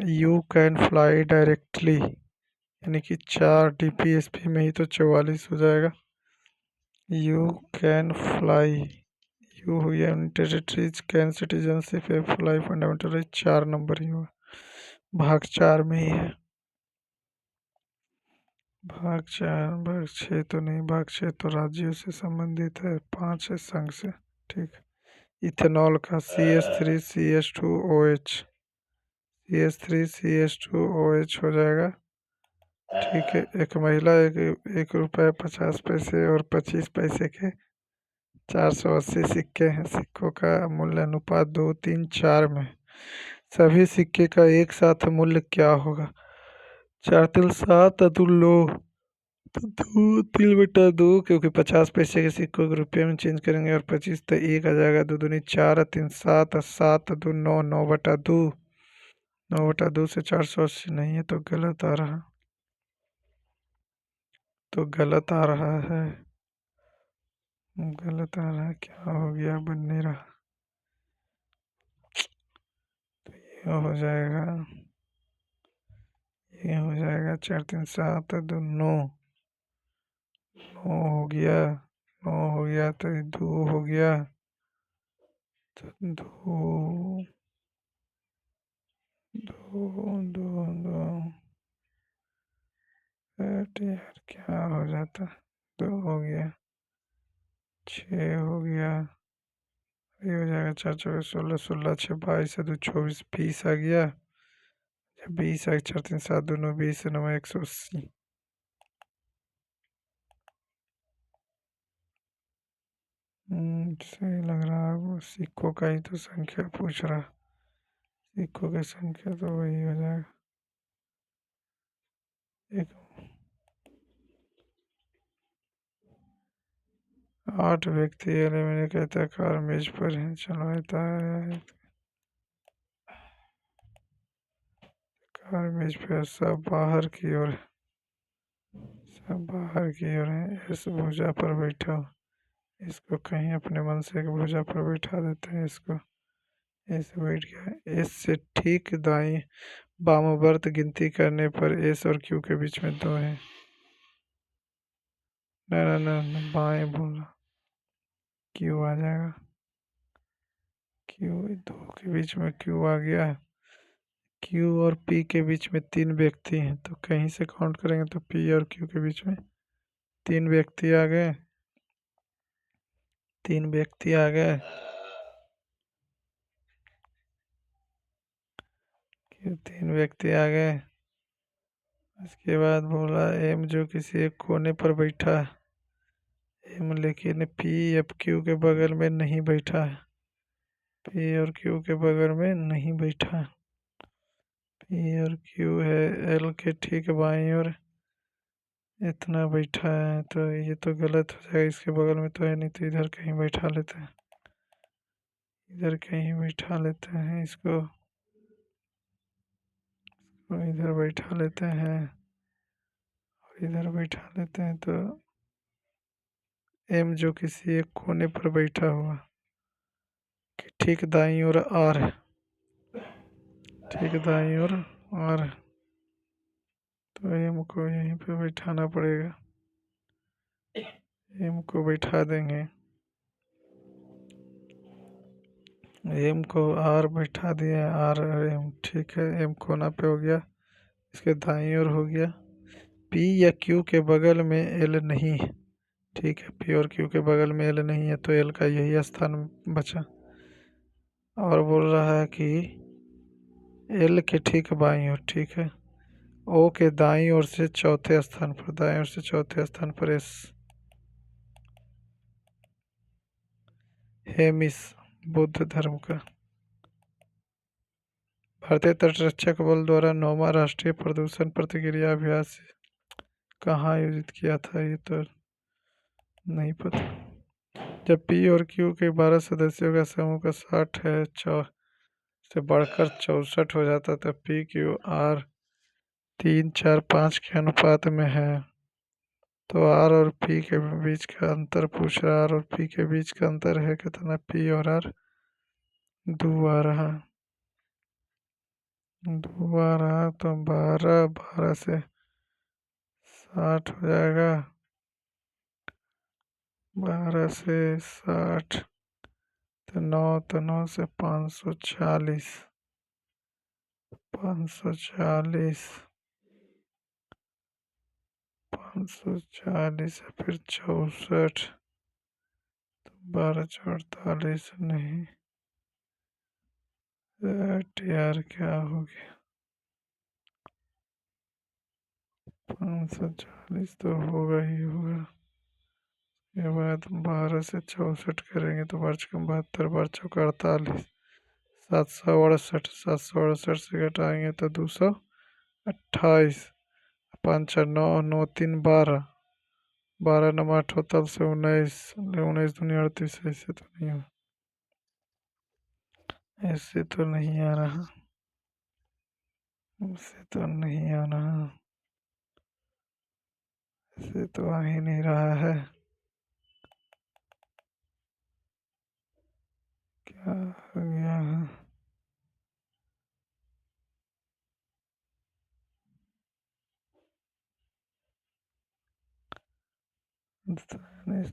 यू कैन फ्लाई डायरेक्टली, यानी कि 4 DPSP में ही तो 44 हो जाएगा। यू कैन फ्लाई, यू हुई territories, can citizenship, fly fundamental right, 4 number ही हुआ। भाग 4 में ही है। भाग 4, भाग 6 तो नहीं, भाग 6 तो राज्यों से संबंधित है, 5 है संघ से। ठीक। इथेनॉल का CH3CH2OH, CH3CH2OH हो जाएगा। ठीक है। एक महिला 1 रुपये 50 पैसे और 25 पैसे के 480 सिक्के हैं। सिक्कों का मूल्य अनुपात 2 3 4 में। सभी सिक्के का एक साथ मूल्य क्या होगा? 4 3 7 2 9, तो 2 3 बटा 2, क्योंकि 50 पैसे के सिक्कों को रुपये में चेंज करेंगे और 25 तो 1 आ जाएगा। 2 दूनी 4 3 7 7 2 9, 9 बटा 2। 9 बटा 2 से 480 नहीं है तो गलत आ रहा, तो गलत आ रहा है, गलत आ रहा है। क्या हो गया? बन नहीं रहा। तो ये हो जाएगा, ये हो जाएगा 4 3 7 2 9। 9 हो गया, 9 हो गया तो 2 हो गया, तो 2 2 2 2 यार क्या हो जाता? 2 हो गया, 6 हो गया, ये हो जाएगा 4 4 16 16 6 22 2 24 20 आ गया। जब 20 आ 4 3 7 2 9 20 9 180। सही लग रहा है। वो सिक्कों का ही तो संख्या पूछ रहा, सिक्कों की संख्या तो वही हो जाएगा। एक 8 व्यक्ति एल्यूमिनियम के आयताकार मेज पर हैं। चलो आयताकार मेज पर सब बाहर की ओर, सब बाहर की ओर है। इस भुजा पर बैठा हूँ, इसको कहीं अपने मन से एक भुजा पर बैठा देते हैं। इसको ऐसे बैठ गया। एस से ठीक दाएं वामवर्त गिनती करने पर एस और क्यू के बीच में 2 है। न बाएं बोला, क्यू आ जाएगा। क्यू 2 के बीच में क्यू आ गया। क्यू और पी के बीच में 3 व्यक्ति हैं, तो कहीं से काउंट करेंगे तो पी और क्यू के बीच में 3 व्यक्ति आ गए। 3 व्यक्ति आ गए। क्यू 3 व्यक्ति आ गए। उसके बाद बोला एम जो किसी एक कोने पर बैठा है। एम लेकिन पी एफ क्यू के बगल में नहीं बैठा है। पी और क्यू के बगल में नहीं बैठा है। पी और क्यू है एल के ठीक बाईं ओर इतना बैठा है, तो ये तो गलत हो जाएगा। इसके बगल में तो है नहीं, तो इधर कहीं बैठा लेते हैं। इधर कहीं बैठा लेते हैं इसको, इधर बैठा लेते हैं और इधर बैठा लेते हैं। तो एम जो किसी एक कोने पर बैठा हुआ कि ठीक दाईं ओर आर है, ठीक दाईं ओर आर है, तो एम को यहीं पे बैठाना पड़ेगा। एम को बैठा देंगे, एम को आर बैठा दिए। आर एम ठीक है। एम कोना पे हो गया, इसके दाईं ओर हो गया। पी या क्यू के बगल में एल नहीं है। ठीक है, पी और क्यू के बगल में एल नहीं है, तो एल का यही स्थान बचा। और बोल रहा है कि एल के ठीक बाईं ओर, ठीक है, ओ के दाईं ओर से चौथे स्थान पर, दाईं ओर से चौथे स्थान पर एस। हेमिस, बुद्ध धर्म का। भारतीय तटरक्षक बल द्वारा 9वां राष्ट्रीय प्रदूषण प्रतिक्रिया अभ्यास कहाँ आयोजित किया था, ये तो नहीं पता। जब पी और क्यू के 12 सदस्यों का समूह का 60 है से बढ़कर 64 हो जाता तब पी क्यू आर 3, 4, 5 के अनुपात में है। तो आर और पी के बीच का अंतर पूछ रहा, आर और पी के बीच का अंतर है कितना, पी और आर 2 आ रहा, 2 आ रहा तो 12, 12 से 60 हो जाएगा, 12 से 60 तो 9, तो 9 से 540, 540, 540 फिर 64, 12, 48 नहीं, यार क्या हो गया, 540 तो होगा ही होगा। के बाद 12 से 64 करेंगे तो 12 बार 72, 48, 768, 768 से घटाएंगे तो 228, 5, 4, 9, 9, 3, 12, 12 9 8 होता से 19, 19 दूनी 38, ऐसे तो नहीं आ रहा, ऐसे तो नहीं आ रहा, ऐसे तो आ ही नहीं रहा है, क्या हो गया है।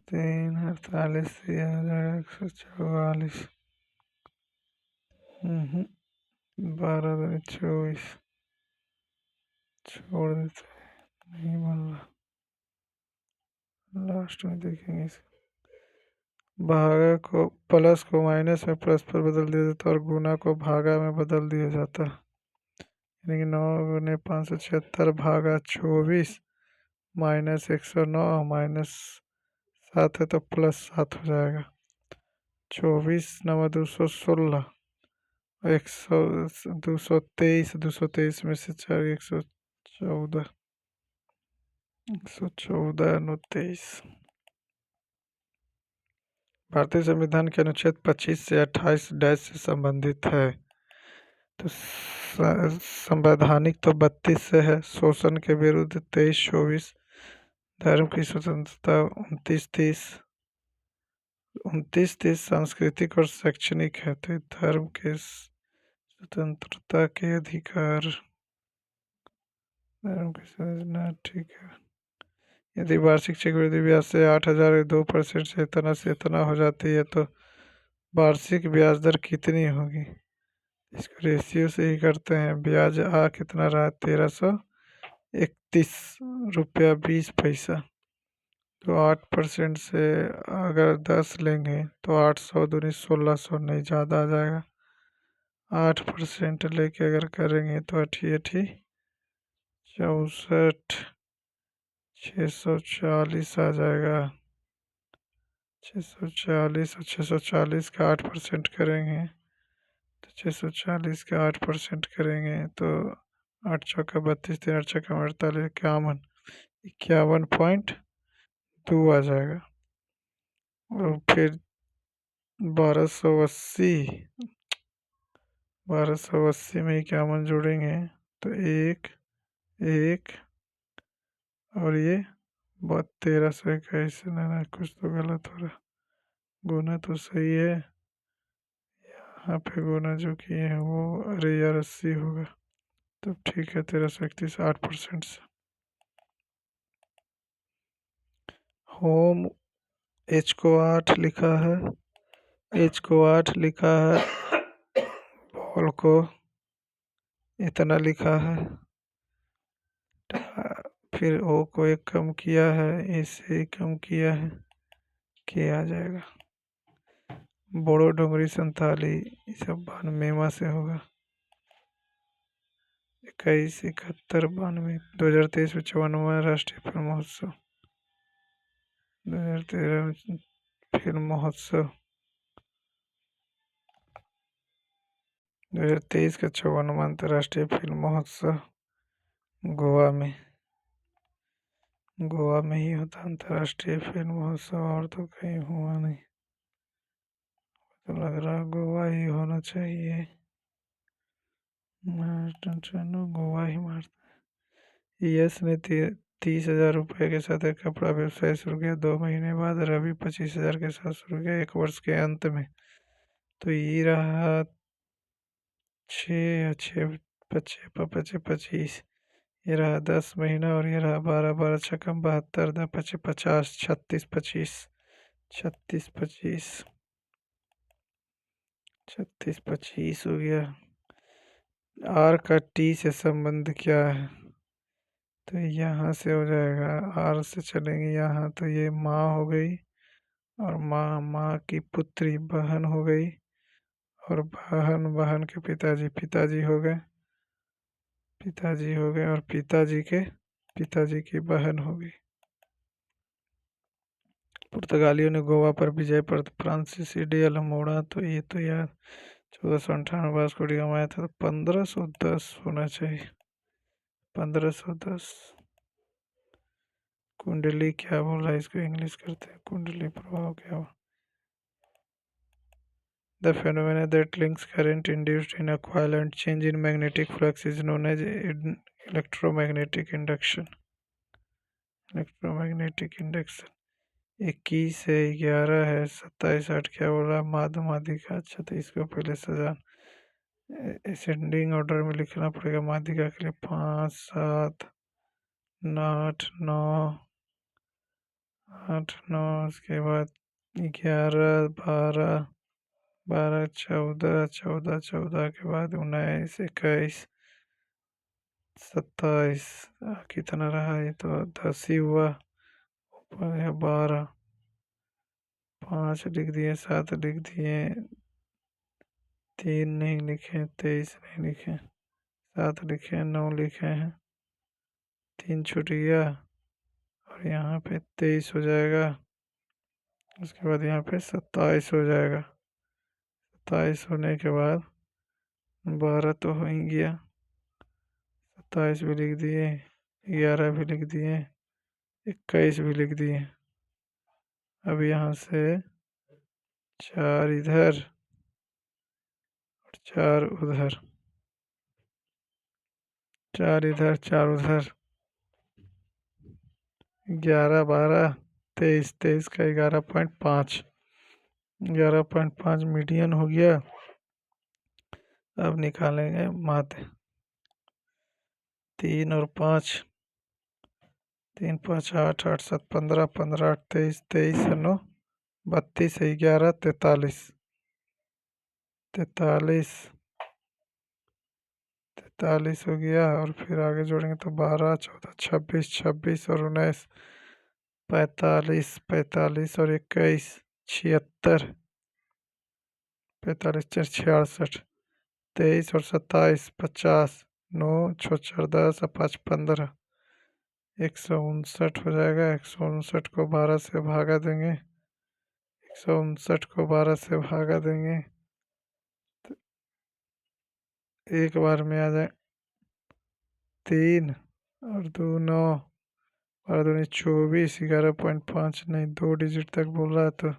तीन 48 से आ जाएगा 144, 12 दूनी 24, छोड़ देते हैं, नहीं बन रहा, लास्ट में देखेंगे इसे। भागा को प्लस को माइनस में प्लस पर बदल दिया जाता है और गुना को भागा में बदल दिया जाता है, यानी कि 9 गुने 576 भागा 24 माइनस 109 माइनस 7 है तो प्लस 7 हो जाएगा, 24 नवा 216, 100, 223, 223 में से 4, 114, 114 29। भारतीय संविधान के अनुच्छेद 25 से 28 डैश से संबंधित है, तो संवैधानिक तो 32 से है, शोषण के विरुद्ध 23, 24, धर्म की स्वतंत्रता 29, 30, 29, 30 सांस्कृतिक और शैक्षणिक है, तो धर्म के स्वतंत्रता के अधिकार, धर्म की समझना ठीक है। यदि वार्षिक चक्रवृद्धि ब्याज से 8,000 2% से इतना हो जाती है तो वार्षिक ब्याज दर कितनी होगी, इसको रेशियो से ही करते हैं। ब्याज कितना रहा, 1331 रुपया 20 पैसा, तो 8% से अगर 10 लेंगे तो 800 दूनी 1600, नहीं ज़्यादा आ जाएगा, 8% लेके अगर करेंगे तो 8 64, 640 आ जाएगा, 640 और 640 का 8% करेंगे तो 640 का 8% करेंगे तो 8 चौका 32, 3 8 चौका 48, 51, 51.2 आ जाएगा। और फिर 1280, 1280 में 51 जोड़ेंगे तो 1, 1 और ये 1321, ना कुछ तो गलत हो रहा, गुना तो सही है, यहाँ पे गुना जो किए हैं वो, अरे यार 80 होगा, तब ठीक है, 1331 8% से। होम एच को 8 लिखा है, एच को 8 लिखा है, बॉल को इतना लिखा है, फिर ओ को 1 कम किया है, ए से 1 कम किया है, के आ जाएगा। बोड़ो डोंगरी संथाली ये सब मेवा से होगा। 21, 71, 92। 2023 में 54वां राष्ट्रीय फिल्म महोत्सव। 2013 में फिल्म महोत्सव। 2023 का 54वां अंतर्राष्ट्रीय फिल्म महोत्सव गोवा में। गोवा में ही होता अंतर्राष्ट्रीय फिल्म महोत्सव, और तो कहीं हुआ नहीं। तो लग रहा गोवा ही होना चाहिए। गोवा ही मारता। यस ने 30,000 रुपये के साथ एक कपड़ा व्यवसाय शुरू किया। 2 महीने बाद रवि 25,000 के साथ शुरू किया। 1 वर्ष के अंत में तो ये रहा 25, ये रहा 10 महीना, और ये रहा 12, 12 छक्कम 72, 10 पचे 50, 36, 25, 36, 25, 36, 25 हो गया। आर का टी से संबंध क्या है? तो यहाँ से हो जाएगा, आर से चलेंगे यहाँ, तो ये माँ हो गई, और माँ की पुत्री बहन हो गई, और बहन के पिताजी हो गए, और पिताजी की बहन हो गई। पुर्तगालियों ने गोवा पर विजय पर फ्रांसीसी डी अल्मोड़ा, तो ये तो यार 1498 वास्को डी गामा आया था, तो 1510 होना चाहिए। 1510। कुंडली क्या बोल रहा है, इसको इंग्लिश करते हैं। कुंडली प्रभाव क्या हो? The phenomena that links current induced in a coil and change in magnetic flux is known as electromagnetic induction. Electromagnetic induction. 21 है, 11 है, 27, 8 क्या बोला? माध्यिका। अच्छा, तो इसको पहले सजा असेंडिंग ऑर्डर में लिखना पड़ेगा। माध्यिका के लिए 5, 7, 8, 9, 8, 9, उसके बाद 11, 12, 12, 14, 14, 14 के बाद 19, 21, 27। कितना रहा? ये तो 10 ही हुआ। ऊपर है 12, 5 लिख दिए, 7 लिख दिए, 3 नहीं लिखे, 23 नहीं लिखे, 7 लिखे, 9 लिखे हैं, 3 छूट गया, और यहाँ पे 23 हो जाएगा। उसके बाद यहाँ पे 27 हो जाएगा। 27 होने के बाद 12 तो हो ही गया, 27 भी लिख दिए, 11 भी लिख दिए, 21 भी लिख दिए। अब यहाँ से 4 इधर और 4 उधर, 4 इधर 4 उधर, 11, 12, 23, 23 का 11.5, 11.5 मीडियन हो गया। अब निकालेंगे माध्य। 3 और 5, 3, 5, 8, 8, 7, 15, 15, 8, 23, 23, 9, 32, 11, 43, 43, 43 हो गया। और फिर आगे जोड़ेंगे तो 12, 14, 26, 26 और 19, 45, 45 और 21, 76, 45, 66, 23 और 27, 50, 9, 4, 10 और 5, 15, 159 हो जाएगा। 159 को 12 से भागा देंगे, 159 को 12 से भागा देंगे, तो एक बार में आ जाए 3 और 2, 9 और 2, 24, 11.5 नहीं, 2 डिजिट तक बोल रहा है, तो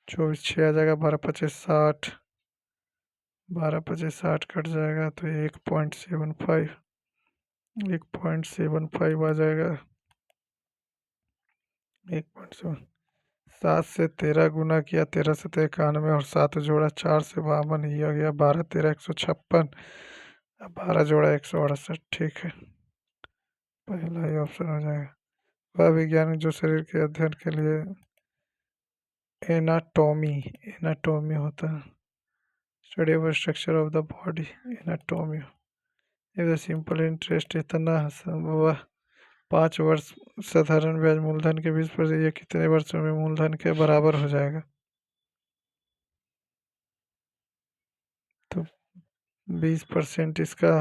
24, 6 आ जाएगा। 12, 25, 60, 12, 25, 60 कट जाएगा, तो 1.75, 1.75 आ जाएगा। 1.7, 7 से 13 गुना किया, 13 से 91, और 7 जोड़ा 4 से 52, ये हो गया 12, 13, 156, 12 जोड़ा 168। ठीक है, पहला ही ऑप्शन हो जाएगा। वह विज्ञान जो शरीर के अध्ययन के लिए एनाटॉमी होता है। Study of structure of the body, anatomy. If the simple interest इतना वह 5 वर्ष साधारण ब्याज मूलधन के 20%, ये कितने वर्षों में मूलधन के बराबर हो जाएगा? तो 20% इसका,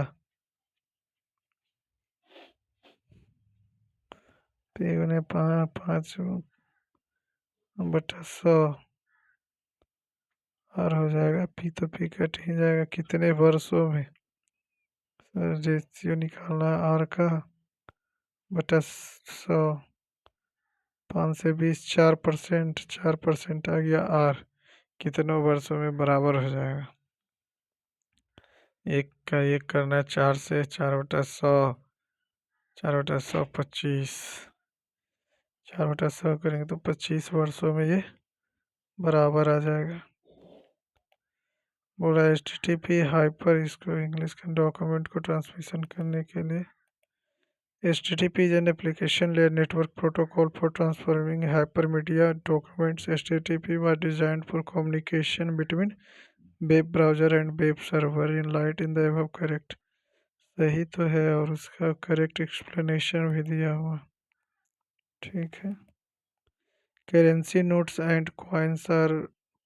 पी गुने 5/100 और हो जाएगा पी तो पी कट ही जाएगा। कितने वर्षों में रेशियो निकालना है आर का बटा 100। 5 से 20 4% आ गया आर कितनों वर्षों में बराबर हो जाएगा। एक का एक करना है 4 से 4/100 4/100 25 4/100 करेंगे तो 25 वर्षों में ये बराबर आ जाएगा। बोला HTTP हाइपर इसको इंग्लिश के डॉक्यूमेंट को ट्रांसमिशन करने के लिए HTTP is an application layer network protocol for transferring hypermedia documents. HTTP was designed for communication between web browser and web server in light in the above correct। सही तो है और उसका करेक्ट एक्सप्लेनेशन भी दिया हुआ। ठीक है। Currency notes and coins are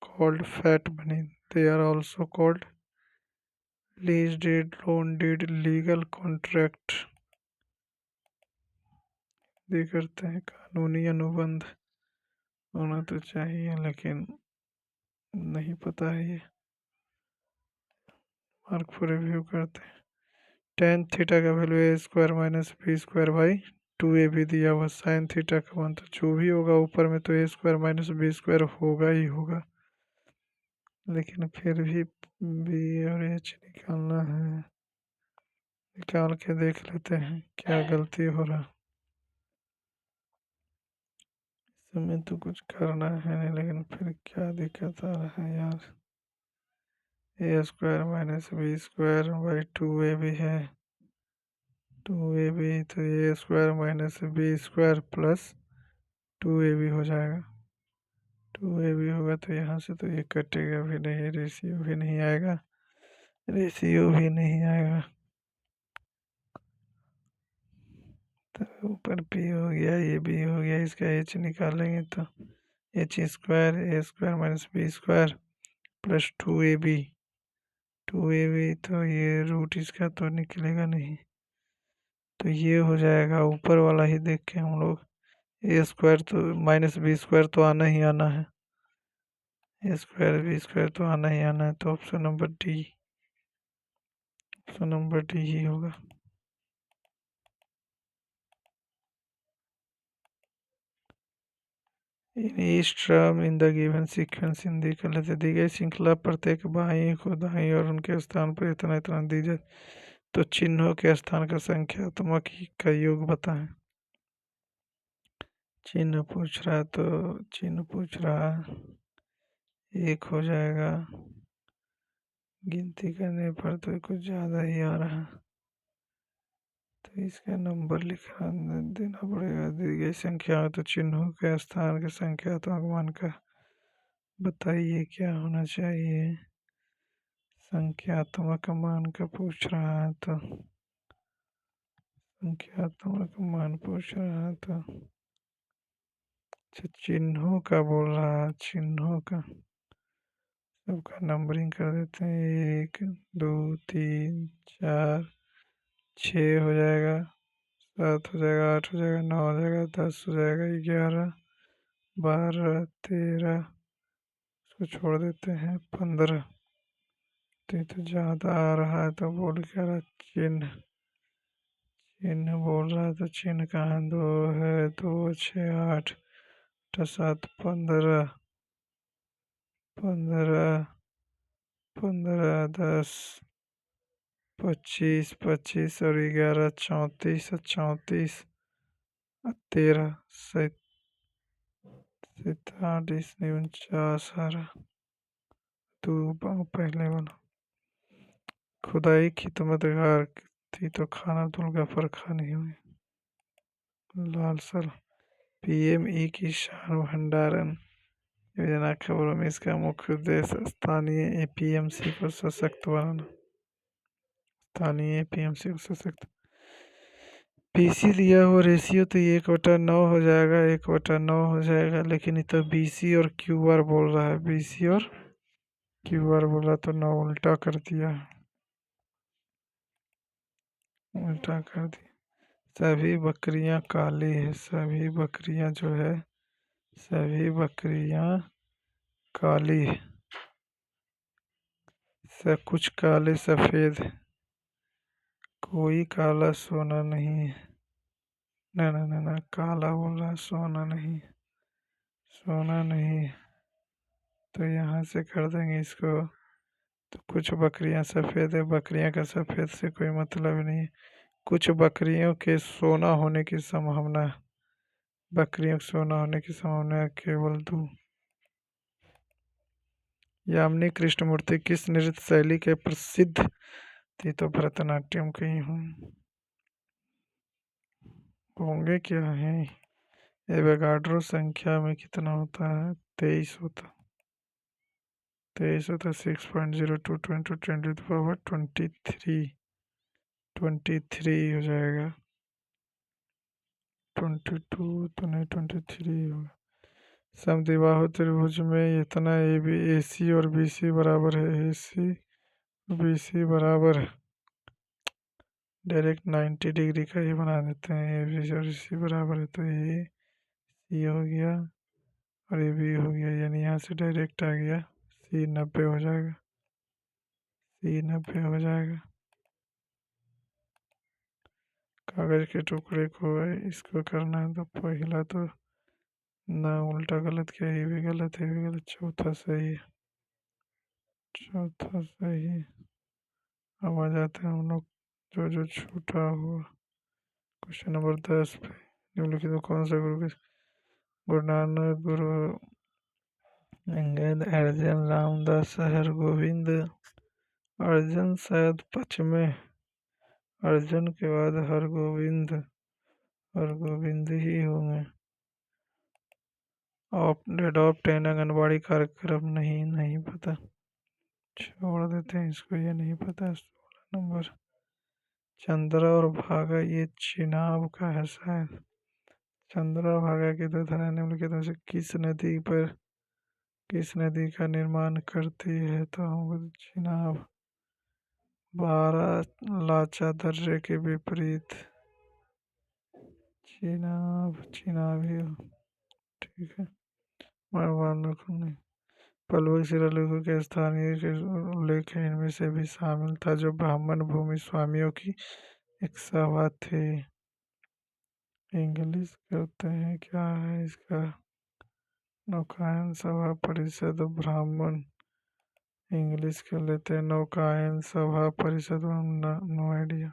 called fiat money. They are also called lease deed loan deed legal contract. They करते हैं कानूनी अनुबंध होना तो चाहिए लेकिन नहीं पता है ये। मार्क फॉर रिव्यू करते हैं। टेन थीटा का value a square minus B square by 2a भी दिया हुआ। साइन थीटा का मान तो जो भी होगा ऊपर में तो A square minus B square होगा ही होगा, लेकिन फिर भी बी और एच निकालना है। निकाल के देख लेते हैं क्या गलती हो रहा। इसमें तो कुछ करना है नहीं लेकिन फिर क्या दिक्कत आ रहा है यार। A square minus B square by 2a भी है 2a भी तो A square minus B square plus 2a भी हो जाएगा। 2a भी होगा तो यहाँ से तो ये कटेगा भी नहीं, रेशियो भी नहीं आएगा, रेशियो भी नहीं आएगा। तो ऊपर p हो गया ये भी हो गया, इसका h निकालेंगे तो h square A square minus B square plus 2ab 2ab तो ये रूट इसका तो निकलेगा नहीं तो ये हो जाएगा। ऊपर वाला ही देख के हम लोग ए स्क्वायर तो माइनस बी स्क्वायर तो आना ही आना है, ए स्क्वायर बी स्क्वायर तो आना ही आना है तो ऑप्शन नंबर डी ही होगा। In each term in the given sequence इन दी गई श्रृंखला प्रत्येक बाई को दाई और उनके स्थान पर इतना इतना दी जाए तो चिन्हों के स्थान का संख्यात्मक का योग बताएं। चिन्ह पूछ रहा तो चिन्ह पूछ रहा एक हो जाएगा, गिनती करने पर तो कुछ ज़्यादा ही आ रहा तो इसका नंबर लिखा देना पड़ेगा। दी गई संख्या तो चिन्हों के स्थान के संख्यात्मक मान का बताइए क्या होना चाहिए। संख्यात्मक मान का पूछ रहा है तो संख्यात्मक मान पूछ रहा है तो अच्छा चिन्हों का बोल रहा है, चिन्हों का सबका नंबरिंग कर देते हैं 1 2 3 4 6 हो जाएगा 7 हो जाएगा 8 हो जाएगा 9 हो जाएगा 10 हो जाएगा 11 12 13 उसको छोड़ देते हैं 15 तो ये तो ज़्यादा आ रहा है तो बोल क्या रहा चिन्ह चिन्ह बोल रहा है तो चिन्ह कहाँ 2 है 2 6 8 7 15 15 15 10 25 25 और 11 34 और 34 और 13 47 49 आ रहा। तो पहले वाला खुदाई खिदमतगार थी तो खाना अब्दुल खा नहीं हुई। लाल सर PME किसान भंडारण योजना खबरों में इसका मुख्य उद्देश्य स्थानीय APMC को सशक्त बनाना। स्थानीय APMC को सशक्त BC दिया हुआ रेशियो तो 1/9 हो जाएगा 1/9 हो जाएगा, लेकिन ये तो BC और QR बोल रहा है, BC और QR बोला तो 9 उल्टा कर दिया, उल्टा कर दिया। सभी बकरियां काली है, सभी बकरियां जो है, सभी बकरियां काली है, कुछ काले सफेद है, कोई काला सोना नहीं है। ना ना ना ना, काला बोल रहा है, सोना नहीं है, सोना नहीं है। तो यहाँ से कर देंगे इसको। तो कुछ बकरियां सफेद है, बकरियां का सफेद से कोई मतलब ही नहीं है। कुछ बकरियों के सोना होने की संभावना, बकरियों के सोना होने की संभावना है केवल 2। यामिनी कृष्णमूर्ति किस नृत्य शैली के प्रसिद्ध थी? तो भरतनाट्यम की हूँ। होंगे क्या है? एवोगाड्रो संख्या में कितना होता है? 23 होता, 23 होता। 6.02 × 10⁻23, 23 हो जाएगा। 22 तो नहीं, 23 होगा। समद्विबाहु त्रिभुज में इतना ए सी और बी सी बराबर है, ए सी बी सी बराबर है। डायरेक्ट 90 डिग्री का ही बना देते हैं। ए बी और सी बराबर है तो ए सी हो गया और ये बी हो गया, यानी यहाँ से डायरेक्ट आ गया। सी 90 हो जाएगा, सी 90 हो जाएगा। कागज के टुकड़े को इसको करना है तो पहला तो ना, उल्टा गलत किया, ये भी गलत है, ये भी गलत। चौथा सही है, चौथा सही है। अब आ जाते हैं हम लोग जो जो छूटा हुआ। क्वेश्चन नंबर 10 पे निम्नलिखित में कौन सा गुरु के, गुरु नानक, गुरु अंगद, अर्जन, रामदास, हरगोविंद। अर्जन शायद पचमें, अर्जन के बाद हरगोविंद, हरगोविंद ही होंगे। अडॉप्ट एन आंगनबाड़ी कार्यक्रम नहीं, नहीं पता, छोड़ देते हैं इसको, ये नहीं पता। 16 नंबर चंद्रा और भागा, ये चिनाब का है शायद। चंद्रा भागा की दो धारा निम्नलिखित में से किस नदी पर, किस नदी का निर्माण करती है? तो हमको चिनाब। 12 लाचा दर्रे के विपरीत, चिनाब, चिनाब ही हो, ठीक है। नहीं, पलवल शिलालेखों के स्थानीय के उल्लेख है, इनमें से भी शामिल था जो ब्राह्मण भूमि स्वामियों की एक सभा थी। इंग्लिश करते हैं, क्या है इसका? नौकायन सभा परिषद ब्राह्मण, इंग्लिश कर लेते हैं नौकायन सभा परिषद, नो आइडिया,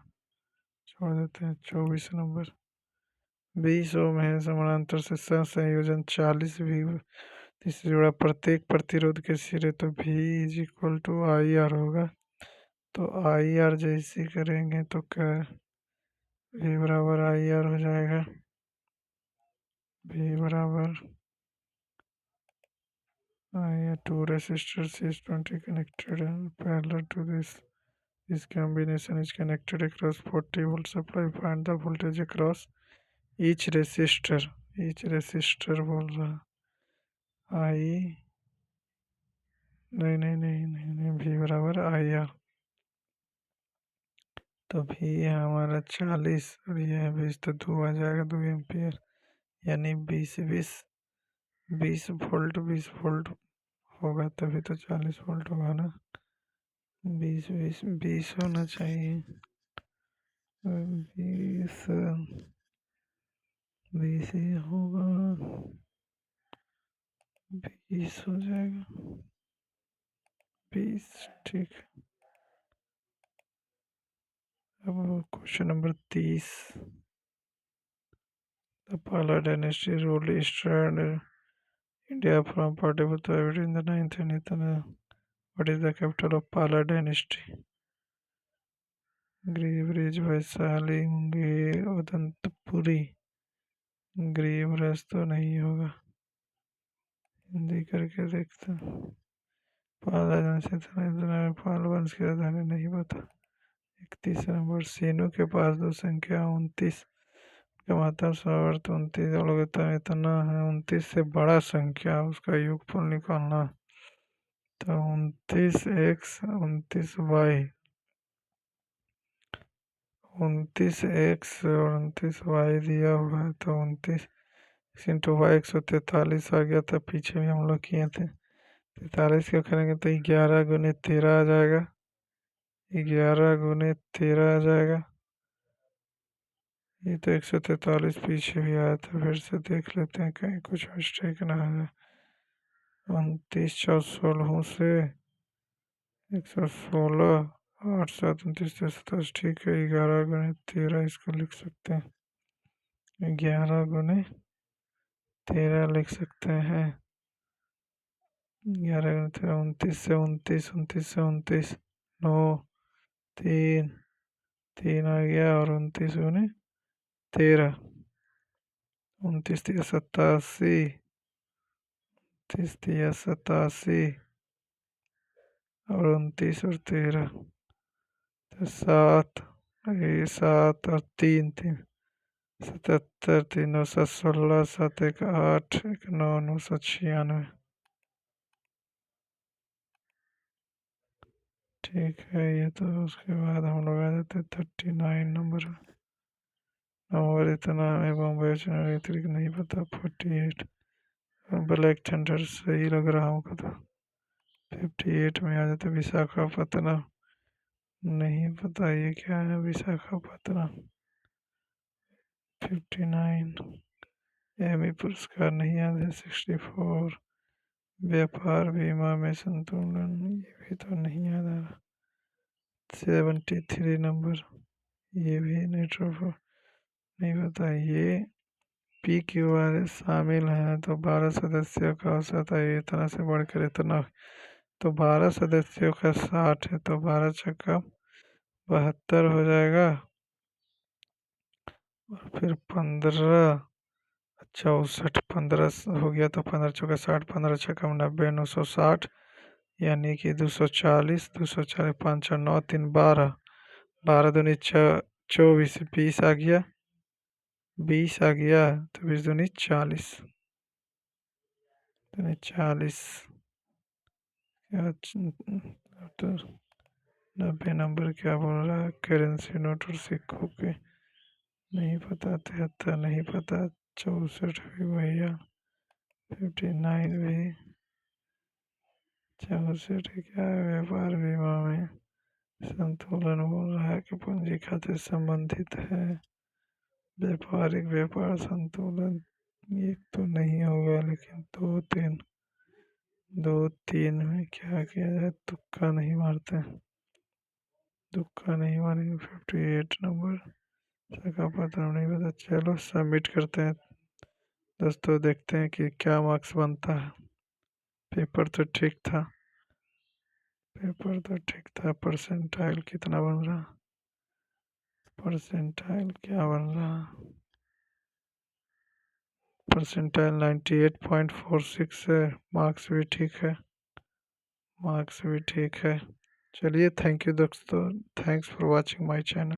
छोड़ देते हैं। 24 नंबर 20 ओम है, समानांतर से संयोजन 40 भी तीसरी जोड़ा प्रत्येक प्रतिरोध के सिरे, तो V = IR होगा। तो IR जैसी करेंगे तो क्या, V बराबर IR हो जाएगा। V बराबर IR, 2 resistors is 20 connected parallel to this combination is connected across 40 volt supply, find the voltage across each resistor, each resistor बोल रहा। I, नहीं नहीं नहीं नहीं नहीं, V बराबर IR। तो भी है हमारा 40 और ये है 20, तो 2 आ जाएगा, 2 एम्पियर, यानी 20 वोल्ट, 20 वोल्ट होगा तभी तो 40 वोल्ट होगा ना। 20 होना चाहिए। 20 20 ही होगा, 20 हो जाएगा, 20, ठीक है। अब question number 30। The Pala dynasty ruled eastern India from Pataliputra in the 9th and 8th. What is the capital of Pala dynasty? ग्रीवरेज, वैशाली, मुंगेर, उदंतपुरी। ग्रीवरेज तो नहीं होगा, हिंदी करके देखते हैं। पाला से पाल वंश की राजधानी नहीं पता। 31 नंबर सीनू के पास दो संख्या 29 का मात्रा सावर्त 29 अलगता इतना है, 29 से बड़ा संख्या उसका योगफल निकालना। तो 29x 29y, 29x और 29y दिया हुआ है, तो 29 इंटू वाई 143 आ गया था, पीछे भी हम लोग किए थे। 43 का करेंगे तो 11 गुने 13 आ जाएगा, 11 गुने 13 आ जाएगा। ये तो 143 पीछे भी आया था, फिर से देख लेते हैं कहीं कुछ मिस्टेक ना हो जाए। 29 से 116, 8 7 29 27, ठीक है। 11 गुने 13 इसको लिख सकते हैं, 11 गुने 13 लिख सकते हैं। 11 गुने 13, 29 से 29, 29 से 29, 9, 3, 3 आ गया, और 29 गुने 13, 29 3 87, 29 3 87, और 29 और 13 तो 7, ये 7 और 3 3 77, 3 916, 7 1 8, 1 9 996। ठीक है, ये तो उसके बाद हम लोग आ जाते 39 नंबर। नंबर इतना हमें बॉम्बे चैनल नहीं पता। 48 ब्लैक थंडर सही लग रहा हमको तो। 58 में आ जाते विशाखापत्तनम, नहीं पता ये क्या है विशाखापत्तनम। 59 एमी पुरस्कार नहीं याद है। 64 व्यापार बीमा में संतुलन, ये भी तो नहीं याद आ रहा। 73 नंबर, ये भी नेट्रोफो नहीं पता। ये पी क्यू आर एस शामिल हैं तो 12 सदस्यों का औसत है, इतना से बढ़कर इतना, तो 12 सदस्यों का 60 है, तो 12 छक्का 72 हो जाएगा, और फिर 15 64, 15 हो गया, तो 15 चौका 60, 15 छक्का 90, 960, यानी कि 240, 240 5 और 9 3 12, 12 दूनी 24, 20 आ गया, 20 आ गया, तो 20 दूनी 40, दूनी 40, तो 90 नंबर क्या बोल रहा है। करेंसी नोट और सिक्कों के नहीं पता। 73 नहीं पता। 64 भी भैया। 59 भी। 64 क्या है, व्यापार बीमा में संतुलन बोल रहा है कि पूंजी खाते से संबंधित है। व्यापारिक व्यापार संतुलन ये तो नहीं होगा, लेकिन 2 3 में क्या किया जाए, तुक्का नहीं मारते, तुक्का नहीं मारेंगे। 58 नंबर का पता नहीं पता। चलो सबमिट करते हैं दोस्तों, देखते हैं कि क्या मार्क्स बनता है। पेपर तो ठीक था, पेपर तो ठीक था। परसेंटाइल कितना बन रहा, परसेंटाइल क्या बन रहा, परसेंटाइल 98.46 है। मार्क्स भी ठीक है, मार्क्स भी ठीक है। चलिए, थैंक यू दोस्तों, thanks for watching my channel.